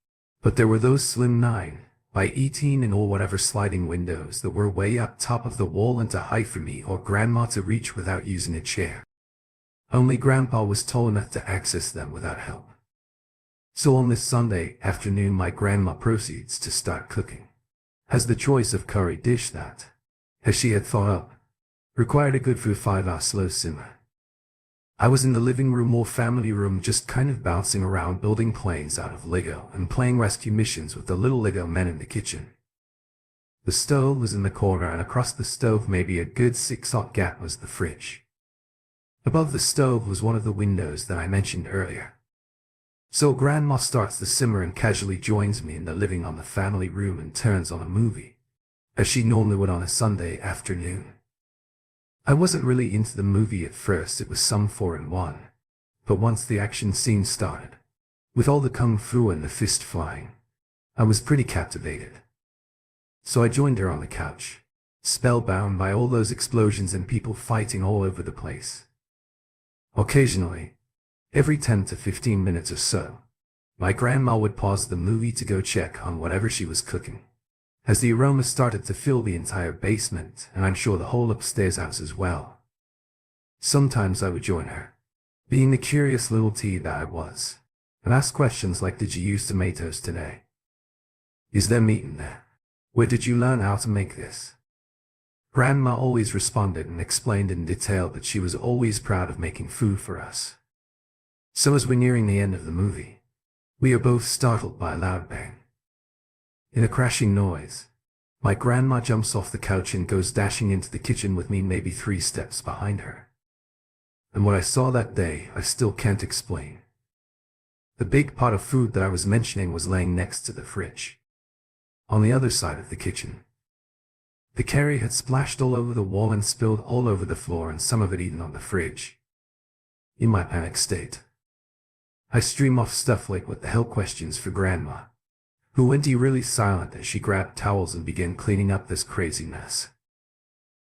but there were those slim 9 by 18 and or whatever sliding windows that were way up top of the wall and too high for me or Grandma to reach without using a chair. Only Grandpa was tall enough to access them without help. So on this Sunday afternoon my grandma proceeds to start cooking. Has the choice of curry dish that, as she had thought up, required a good 5-hour slow simmer. I was in the living room or family room just kind of bouncing around building planes out of Lego and playing rescue missions with the little Lego men in the kitchen. The stove was in the corner and across the stove maybe a good 6-foot gap was the fridge. Above the stove was one of the windows that I mentioned earlier. So Grandma starts the simmer and casually joins me in the living on the family room and turns on a movie, as she normally would on a Sunday afternoon. I wasn't really into the movie at first, it was some 4-in-1, but once the action scene started, with all the kung fu and the fist flying, I was pretty captivated. So I joined her on the couch, spellbound by all those explosions and people fighting all over the place. Occasionally, every 10 to 15 minutes or so, my grandma would pause the movie to go check on whatever she was cooking, as the aroma started to fill the entire basement and I'm sure the whole upstairs house as well. Sometimes I would join her, being the curious little tea that I was, and ask questions like, did you use tomatoes today? Is there meat in there? Where did you learn how to make this? Grandma always responded and explained in detail that she was always proud of making food for us. So as we're nearing the end of the movie, we are both startled by a loud bang. In a crashing noise, my grandma jumps off the couch and goes dashing into the kitchen with me maybe 3 steps behind her. And what I saw that day, I still can't explain. The big pot of food that I was mentioning was laying next to the fridge, on the other side of the kitchen. The curry had splashed all over the wall and spilled all over the floor and some of it even on the fridge. In my panic state, I stream off stuff like what the hell questions for Grandma, who went really silent as she grabbed towels and began cleaning up this crazy mess.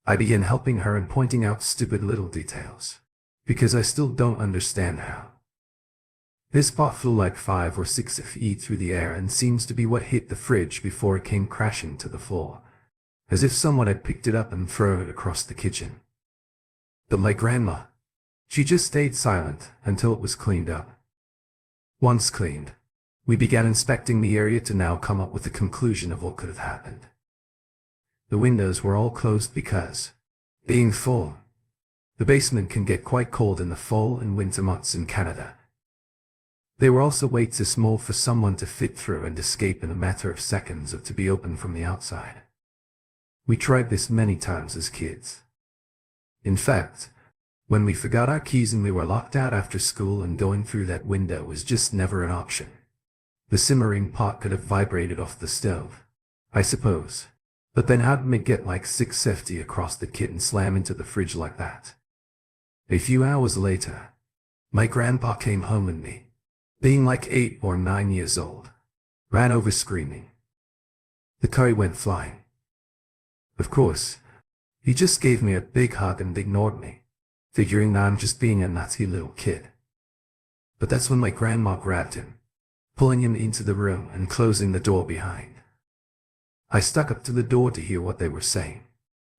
I began helping her and pointing out stupid little details, because I still don't understand how. This pot flew like 5 or 6 feet through the air and seems to be what hit the fridge before it came crashing to the floor, as if someone had picked it up and thrown it across the kitchen. But my grandma, she just stayed silent until it was cleaned up. Once cleaned, we began inspecting the area to now come up with the conclusion of what could have happened. The windows were all closed because, being full, the basement can get quite cold in the fall and winter months in Canada. They were also way too small for someone to fit through and escape in a matter of seconds or to be opened from the outside. We tried this many times as kids. In fact, when we forgot our keys and we were locked out after school, and going through that window was just never an option. The simmering pot could have vibrated off the stove, I suppose, But then how'd it get like 650 across the kit and slam into the fridge like that? A few hours later, my grandpa came home and me, being like 8 or 9 years old, ran over screaming. The curry went flying. Of course, he just gave me a big hug and ignored me, figuring that I'm just being a nutty little kid. But that's when my grandma grabbed him, pulling him into the room and closing the door behind. I stuck up to the door to hear what they were saying,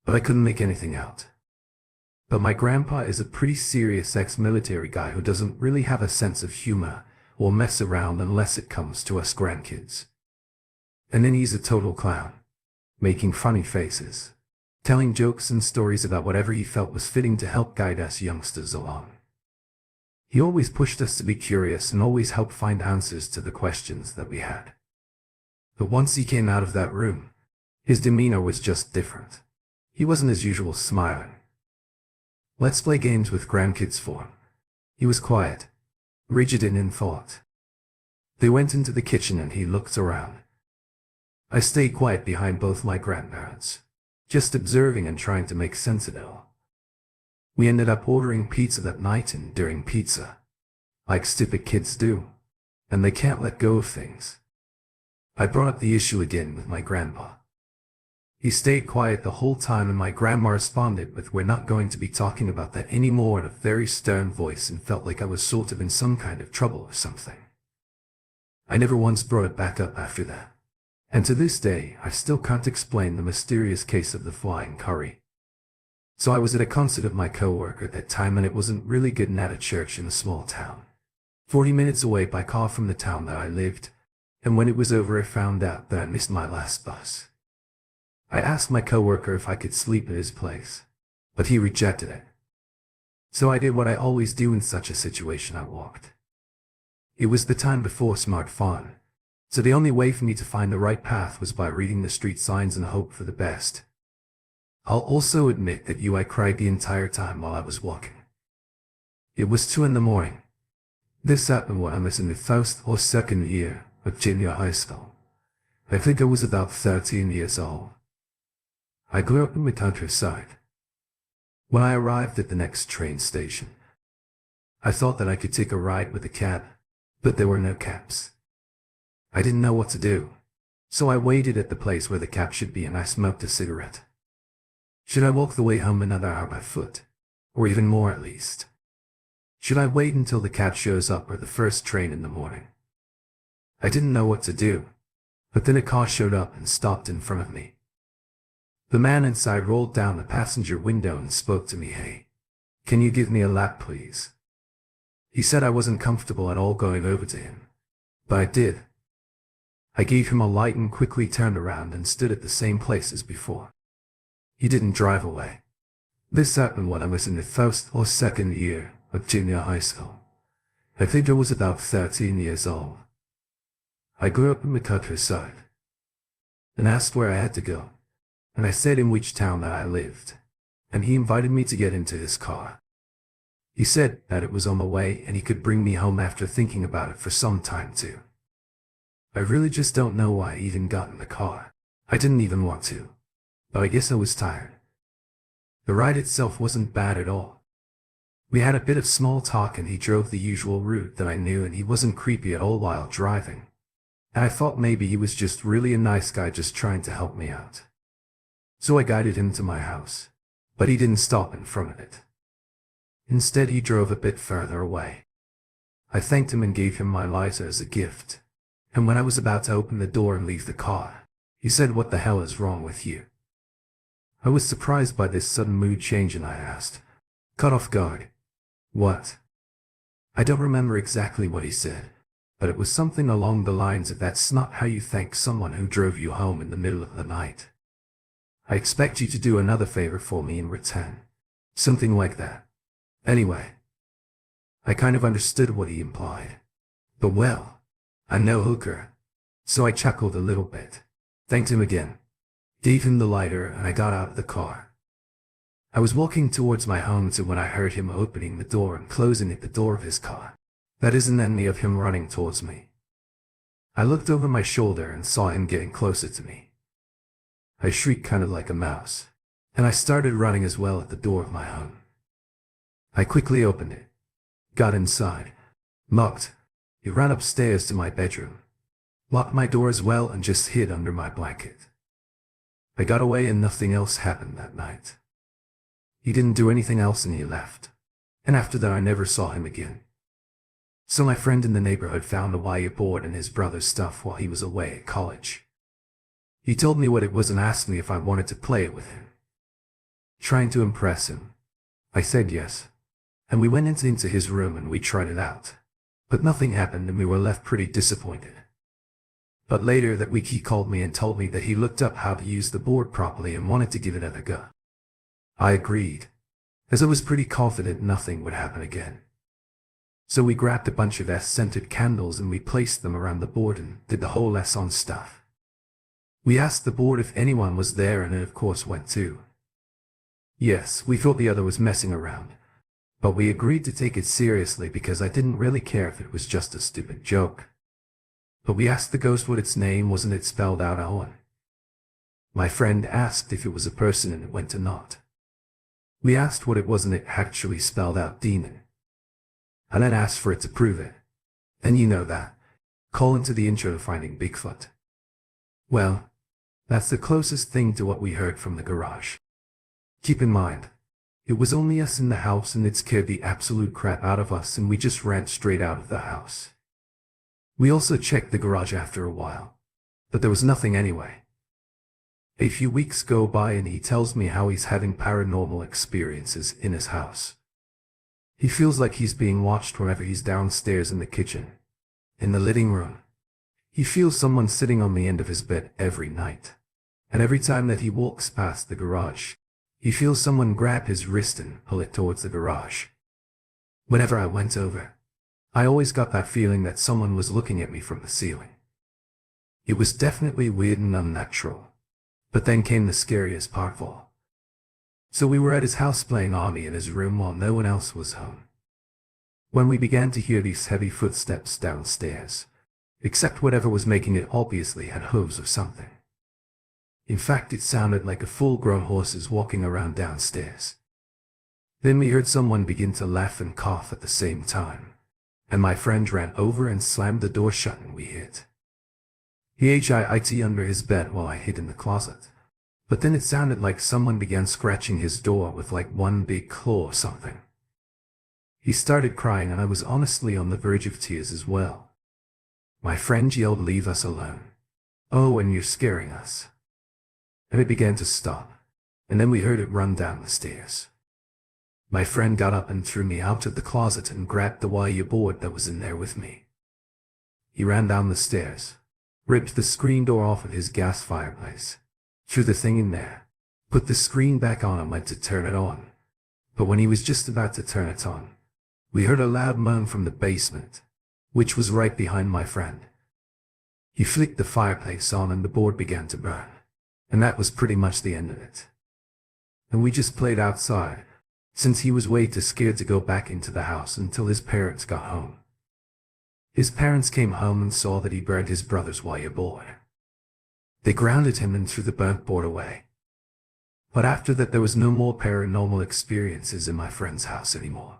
but I couldn't make anything out. But my grandpa is a pretty serious ex-military guy who doesn't really have a sense of humor or mess around unless it comes to us grandkids. And then he's a total clown, making funny faces, telling jokes and stories about whatever he felt was fitting to help guide us youngsters along. He always pushed us to be curious and always helped find answers to the questions that we had. But once he came out of that room, his demeanor was just different. He wasn't as usual smiling. Let's play games with grandkids for him. He was quiet, rigid and in thought. They went into the kitchen and he looked around. I stayed quiet behind both my grandparents, just observing and trying to make sense of it all. We ended up ordering pizza that night and during pizza, like stupid kids do, and they can't let go of things. I brought up the issue again with my grandpa. He stayed quiet the whole time and my grandma responded with, "We're not going to be talking about that anymore," in a very stern voice, and felt like I was sort of in some kind of trouble or something. I never once brought it back up after that. And to this day, I still can't explain the mysterious case of the flying curry. So I was at a concert of my coworker at that time, and it wasn't really good and at a church in a small town, 40 minutes away by car from the town that I lived, and when it was over I found out that I missed my last bus. I asked my coworker if I could sleep at his place, but he rejected it. So I did what I always do in such a situation. I walked. It was the time before smartphone, so the only way for me to find the right path was by reading the street signs and hope for the best. I'll also admit that I cried the entire time while I was walking. It was 2 in the morning. This happened when I was in the first or second year of junior high school. I think I was about 13 years old. I grew up in the countryside. When I arrived at the next train station, I thought that I could take a ride with a cab, but there were no cabs. I didn't know what to do, so I waited at the place where the cab should be and I smoked a cigarette. Should I walk the way home another hour by foot, or even more at least? Should I wait until the cab shows up or the first train in the morning? I didn't know what to do, but then a car showed up and stopped in front of me. The man inside rolled down the passenger window and spoke to me. "Hey, can you give me a lap, please?" He said I wasn't comfortable at all going over to him, but I did. I gave him a light and quickly turned around and stood at the same place as before. He didn't drive away. This happened when I was in the first or second year of junior high school. I think I was about 13 years old. I grew up in the countryside and asked where I had to go. And I said in which town that I lived, and he invited me to get into his car. He said that it was on the way and he could bring me home after thinking about it for some time too. I really just don't know why I even got in the car. I didn't even want to, but I guess I was tired. The ride itself wasn't bad at all. We had a bit of small talk and he drove the usual route that I knew, and he wasn't creepy at all while driving. And I thought maybe he was just really a nice guy just trying to help me out. So I guided him to my house, but he didn't stop in front of it. Instead, he drove a bit further away. I thanked him and gave him my lighter as a gift, and when I was about to open the door and leave the car, he said, "What the hell is wrong with you?" I was surprised by this sudden mood change and I asked, caught off guard, "What?" I don't remember exactly what he said, but it was something along the lines of, "That's not how you thank someone who drove you home in the middle of the night. I expect you to do another favor for me in return." Something like that. Anyway, I kind of understood what he implied. But well, I'm no hooker, so I chuckled a little bit, thanked him again, gave him the lighter, and I got out of the car. I was walking towards my home when I heard him opening the door and closing at the door of his car. That isn't any of him running towards me. I looked over my shoulder and saw him getting closer to me. I shrieked kind of like a mouse, and I started running as well at the door of my home. I quickly opened it, got inside, knocked, ran upstairs to my bedroom, locked my door as well and just hid under my blanket. I got away and nothing else happened that night. He didn't do anything else and he left. And after that I never saw him again. So my friend in the neighborhood found a wire board and his brother's stuff while he was away at college. He told me what it was and asked me if I wanted to play it with him. Trying to impress him, I said yes. And we went into his room and we tried it out. But nothing happened and we were left pretty disappointed. But later that week he called me and told me that he looked up how to use the board properly and wanted to give it a go. I agreed, as I was pretty confident nothing would happen again. So we grabbed a bunch of scented candles and we placed them around the board and did the whole lesson stuff. We asked the board if anyone was there and it of course went too. Yes, we thought the other was messing around, but we agreed to take it seriously because I didn't really care if it was just a stupid joke. But we asked the ghost what its name was and it spelled out Owen. My friend asked if it was a person and it went to not. We asked what it was and it actually spelled out demon. I then asked for it to prove it. And you know that. Call into the intro to Finding Bigfoot. Well, that's the closest thing to what we heard from the garage. Keep in mind, it was only us in the house and it scared the absolute crap out of us and we just ran straight out of the house. We also checked the garage after a while, but there was nothing anyway. A few weeks go by and he tells me how he's having paranormal experiences in his house. He feels like he's being watched whenever he's downstairs in the kitchen, in the living room. He feels someone sitting on the end of his bed every night. And every time that he walks past the garage, he feels someone grab his wrist and pull it towards the garage. Whenever I went over, I always got that feeling that someone was looking at me from the ceiling. It was definitely weird and unnatural. But then came the scariest part of all. So we were at his house playing Army in his room while no one else was home. When we began to hear these heavy footsteps downstairs, except whatever was making it obviously had hooves of something. In fact, it sounded like a full-grown horses walking around downstairs. Then we heard someone begin to laugh and cough at the same time, and my friend ran over and slammed the door shut and we hid. He hid under his bed while I hid in the closet. But then it sounded like someone began scratching his door with like one big claw or something. He started crying and I was honestly on the verge of tears as well. My friend yelled, "Leave us alone. Oh, and you're scaring us." And it began to stop. And then we heard it run down the stairs. My friend got up and threw me out of the closet and grabbed the wire board that was in there with me. He ran down the stairs, ripped the screen door off of his gas fireplace, threw the thing in there, put the screen back on and went to turn it on. But when he was just about to turn it on, we heard a loud moan from the basement, which was right behind my friend. He flicked the fireplace on and the board began to burn, and that was pretty much the end of it. And we just played outside, since he was way too scared to go back into the house until his parents got home. His parents came home and saw that he burned his brother's wire board. They grounded him and threw the burnt board away. But after that there was no more paranormal experiences in my friend's house anymore.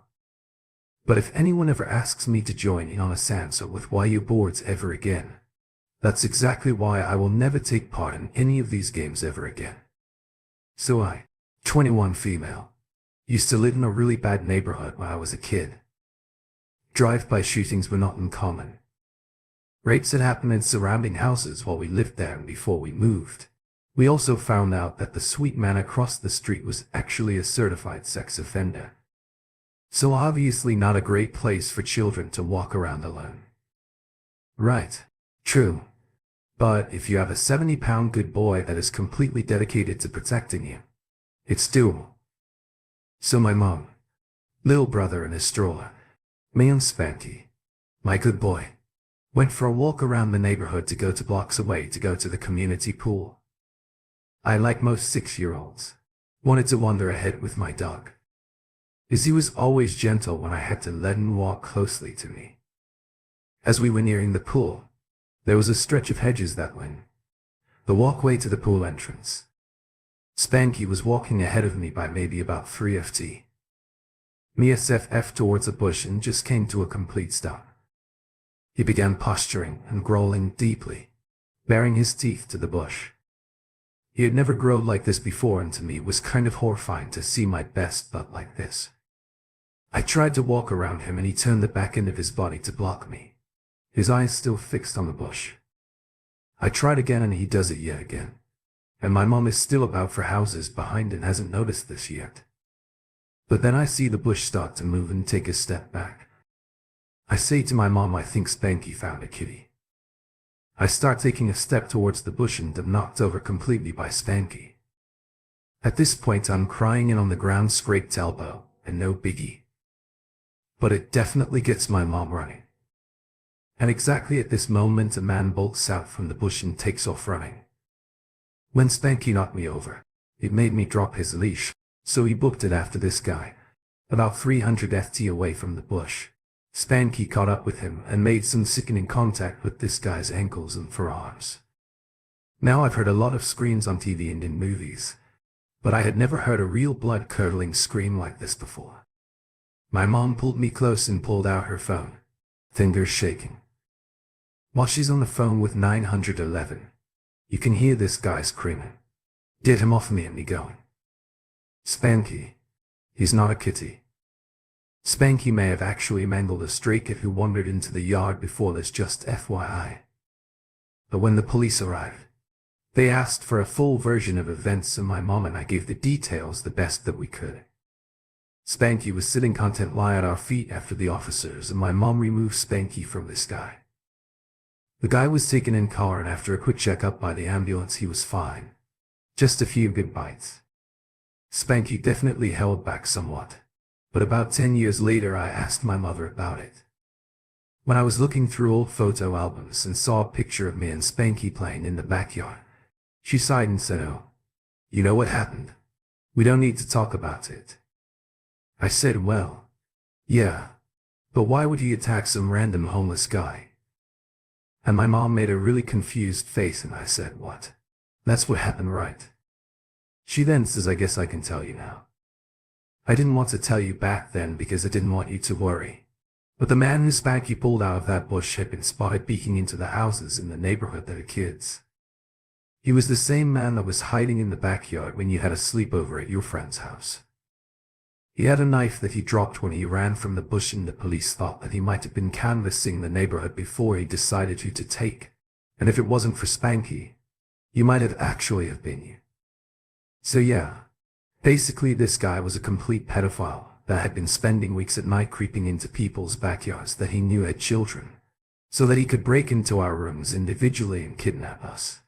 But if anyone ever asks me to join in on a seance with wire boards ever again, that's exactly why I will never take part in any of these games ever again. So I, 21 female, used to live in a really bad neighborhood when I was a kid. Drive-by shootings were not uncommon. Rapes had happened in surrounding houses while we lived there and before we moved. We also found out that the sweet man across the street was actually a certified sex offender. So obviously not a great place for children to walk around alone. Right. True. But if you have a 70-pound good boy that is completely dedicated to protecting you, it's doable. So my mom, little brother in his stroller, me and Spanky, my good boy, went for a walk around the neighborhood to go 2 blocks away to go to the community pool. I, like most 6-year-olds, wanted to wander ahead with my dog, as he was always gentle when I had to let him walk closely to me. As we were nearing the pool, there was a stretch of hedges that went the walkway to the pool entrance, Spanky was walking ahead of me by maybe about 3 ft. Me SFF towards a bush and just came to a complete stop. He began posturing and growling deeply, baring his teeth to the bush. He had never growled like this before, and to me it was kind of horrifying to see my best bud like this. I tried to walk around him and he turned the back end of his body to block me, his eyes still fixed on the bush. I tried again and he does it yet again. And my mom is still about for houses behind and hasn't noticed this yet. But then I see the bush start to move and take a step back. I say to my mom, I think Spanky found a kitty. I start taking a step towards the bush and am knocked over completely by Spanky. At this point I'm crying and on the ground, scraped elbow, and no biggie. But it definitely gets my mom running. And exactly at this moment a man bolts out from the bush and takes off running. When Spanky knocked me over, it made me drop his leash, so he booked it after this guy. About 300 ft away from the bush, Spanky caught up with him and made some sickening contact with this guy's ankles and forearms. Now I've heard a lot of screams on TV and in movies, but I had never heard a real blood-curdling scream like this before. My mom pulled me close and pulled out her phone, fingers shaking. While she's on the phone with 911, you can hear this guy screaming, "Get him off me," and me going, "Spanky, he's not a kitty." Spanky may have actually mangled a stray cat who wandered into the yard before this, just FYI. But when the police arrived, they asked for a full version of events and my mom and I gave the details the best that we could. Spanky was sitting content lie at our feet after the officers, and my mom removed Spanky from this guy. The guy was taken in car, and after a quick checkup by the ambulance he was fine. Just a few good bites. Spanky definitely held back somewhat, but about 10 years later I asked my mother about it. When I was looking through old photo albums and saw a picture of me and Spanky playing in the backyard, she sighed and said, "Oh, you know what happened? We don't need to talk about it." I said, "Well, yeah, but why would he attack some random homeless guy?" And my mom made a really confused face and I said, "What? That's what happened, right?" She then says, "I guess I can tell you now. I didn't want to tell you back then because I didn't want you to worry. But the man who Spanky pulled out of that bush had been spotted peeking into the houses in the neighborhood that are kids. He was the same man that was hiding in the backyard when you had a sleepover at your friend's house. He had a knife that he dropped when he ran from the bush, and the police thought that he might have been canvassing the neighborhood before he decided who to take. And if it wasn't for Spanky, you might have actually have been you." So yeah, basically this guy was a complete pedophile that had been spending weeks at night creeping into people's backyards that he knew had children, so that he could break into our rooms individually and kidnap us.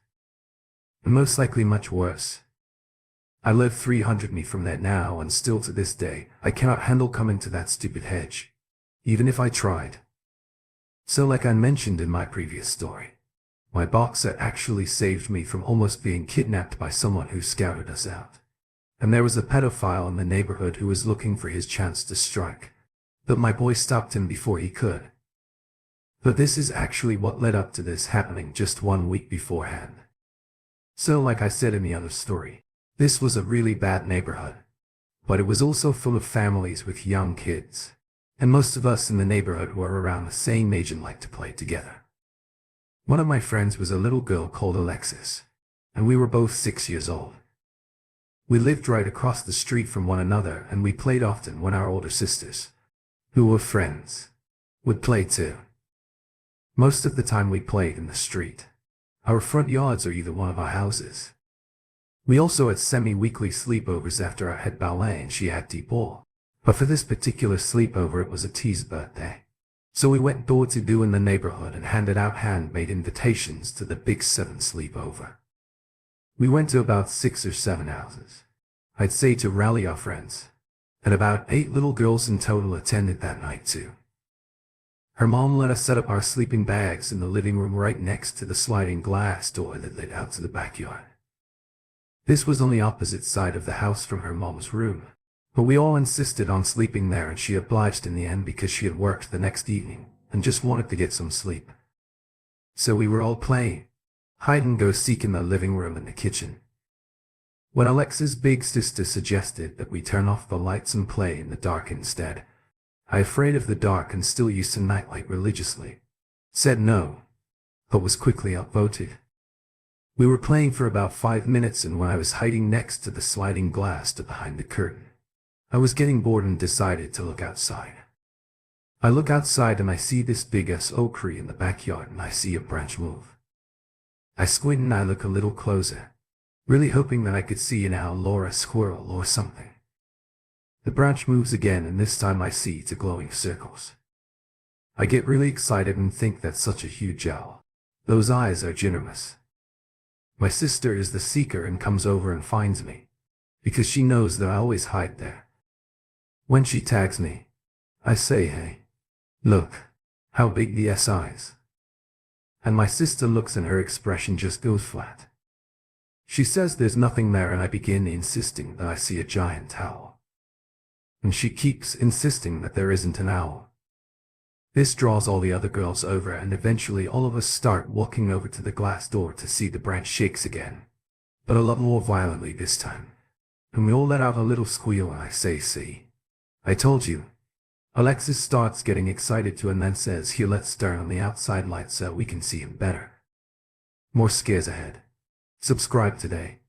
And most likely much worse. I live 300 meters from that now, and still to this day, I cannot handle coming to that stupid hedge, even if I tried. So like I mentioned in my previous story, my boxer actually saved me from almost being kidnapped by someone who scouted us out. And there was a pedophile in the neighborhood who was looking for his chance to strike, but my boy stopped him before he could. But this is actually what led up to this happening just 1 week beforehand. So like I said in the other story, this was a really bad neighborhood, but it was also full of families with young kids, and most of us in the neighborhood were around the same age and liked to play together. One of my friends was a little girl called Alexis, and we were both 6 years old. We lived right across the street from one another, and we played often when our older sisters, who were friends, would play too. Most of the time we played in the street, our front yards, or either one of our houses. We also had semi-weekly sleepovers after I had ballet and she had t-ball, but for this particular sleepover it was a T's birthday. So we went door to door in the neighborhood and handed out handmade invitations to the Big 7 sleepover. We went to about 6 or 7 houses, I'd say, to rally our friends, and about 8 little girls in total attended that night too. Her mom let us set up our sleeping bags in the living room right next to the sliding glass door that led out to the backyard. This was on the opposite side of the house from her mom's room, but we all insisted on sleeping there, and she obliged in the end because she had worked the next evening and just wanted to get some sleep. So we were all playing hide and go seek in the living room and the kitchen. When Alexa's big sister suggested that we turn off the lights and play in the dark instead, I, afraid of the dark and still used to nightlight religiously, said no, but was quickly outvoted. We were playing for about 5 minutes, and when I was hiding next to the sliding glass to behind the curtain, I was getting bored and decided to look outside. I look outside and I see this big-ass oak tree in the backyard, and I see a branch move. I squint and I look a little closer, really hoping that I could see an owl or a squirrel or something. The branch moves again, and this time I see it's glowing circles. I get really excited and think that's such a huge owl. Those eyes are ginormous. My sister is the seeker and comes over and finds me, because she knows that I always hide there. When she tags me, I say, "Hey, look, how big the eyes." And my sister looks and her expression just goes flat. She says there's nothing there, and I begin insisting that I see a giant owl. And she keeps insisting that there isn't an owl. This draws all the other girls over, and eventually all of us start walking over to the glass door to see the branch shakes again, but a lot more violently this time. And we all let out a little squeal, and I say, "See, I told you." Alexis starts getting excited too, and then says, "Here, let's turn on the outside light so we can see him better." More scares ahead. Subscribe today.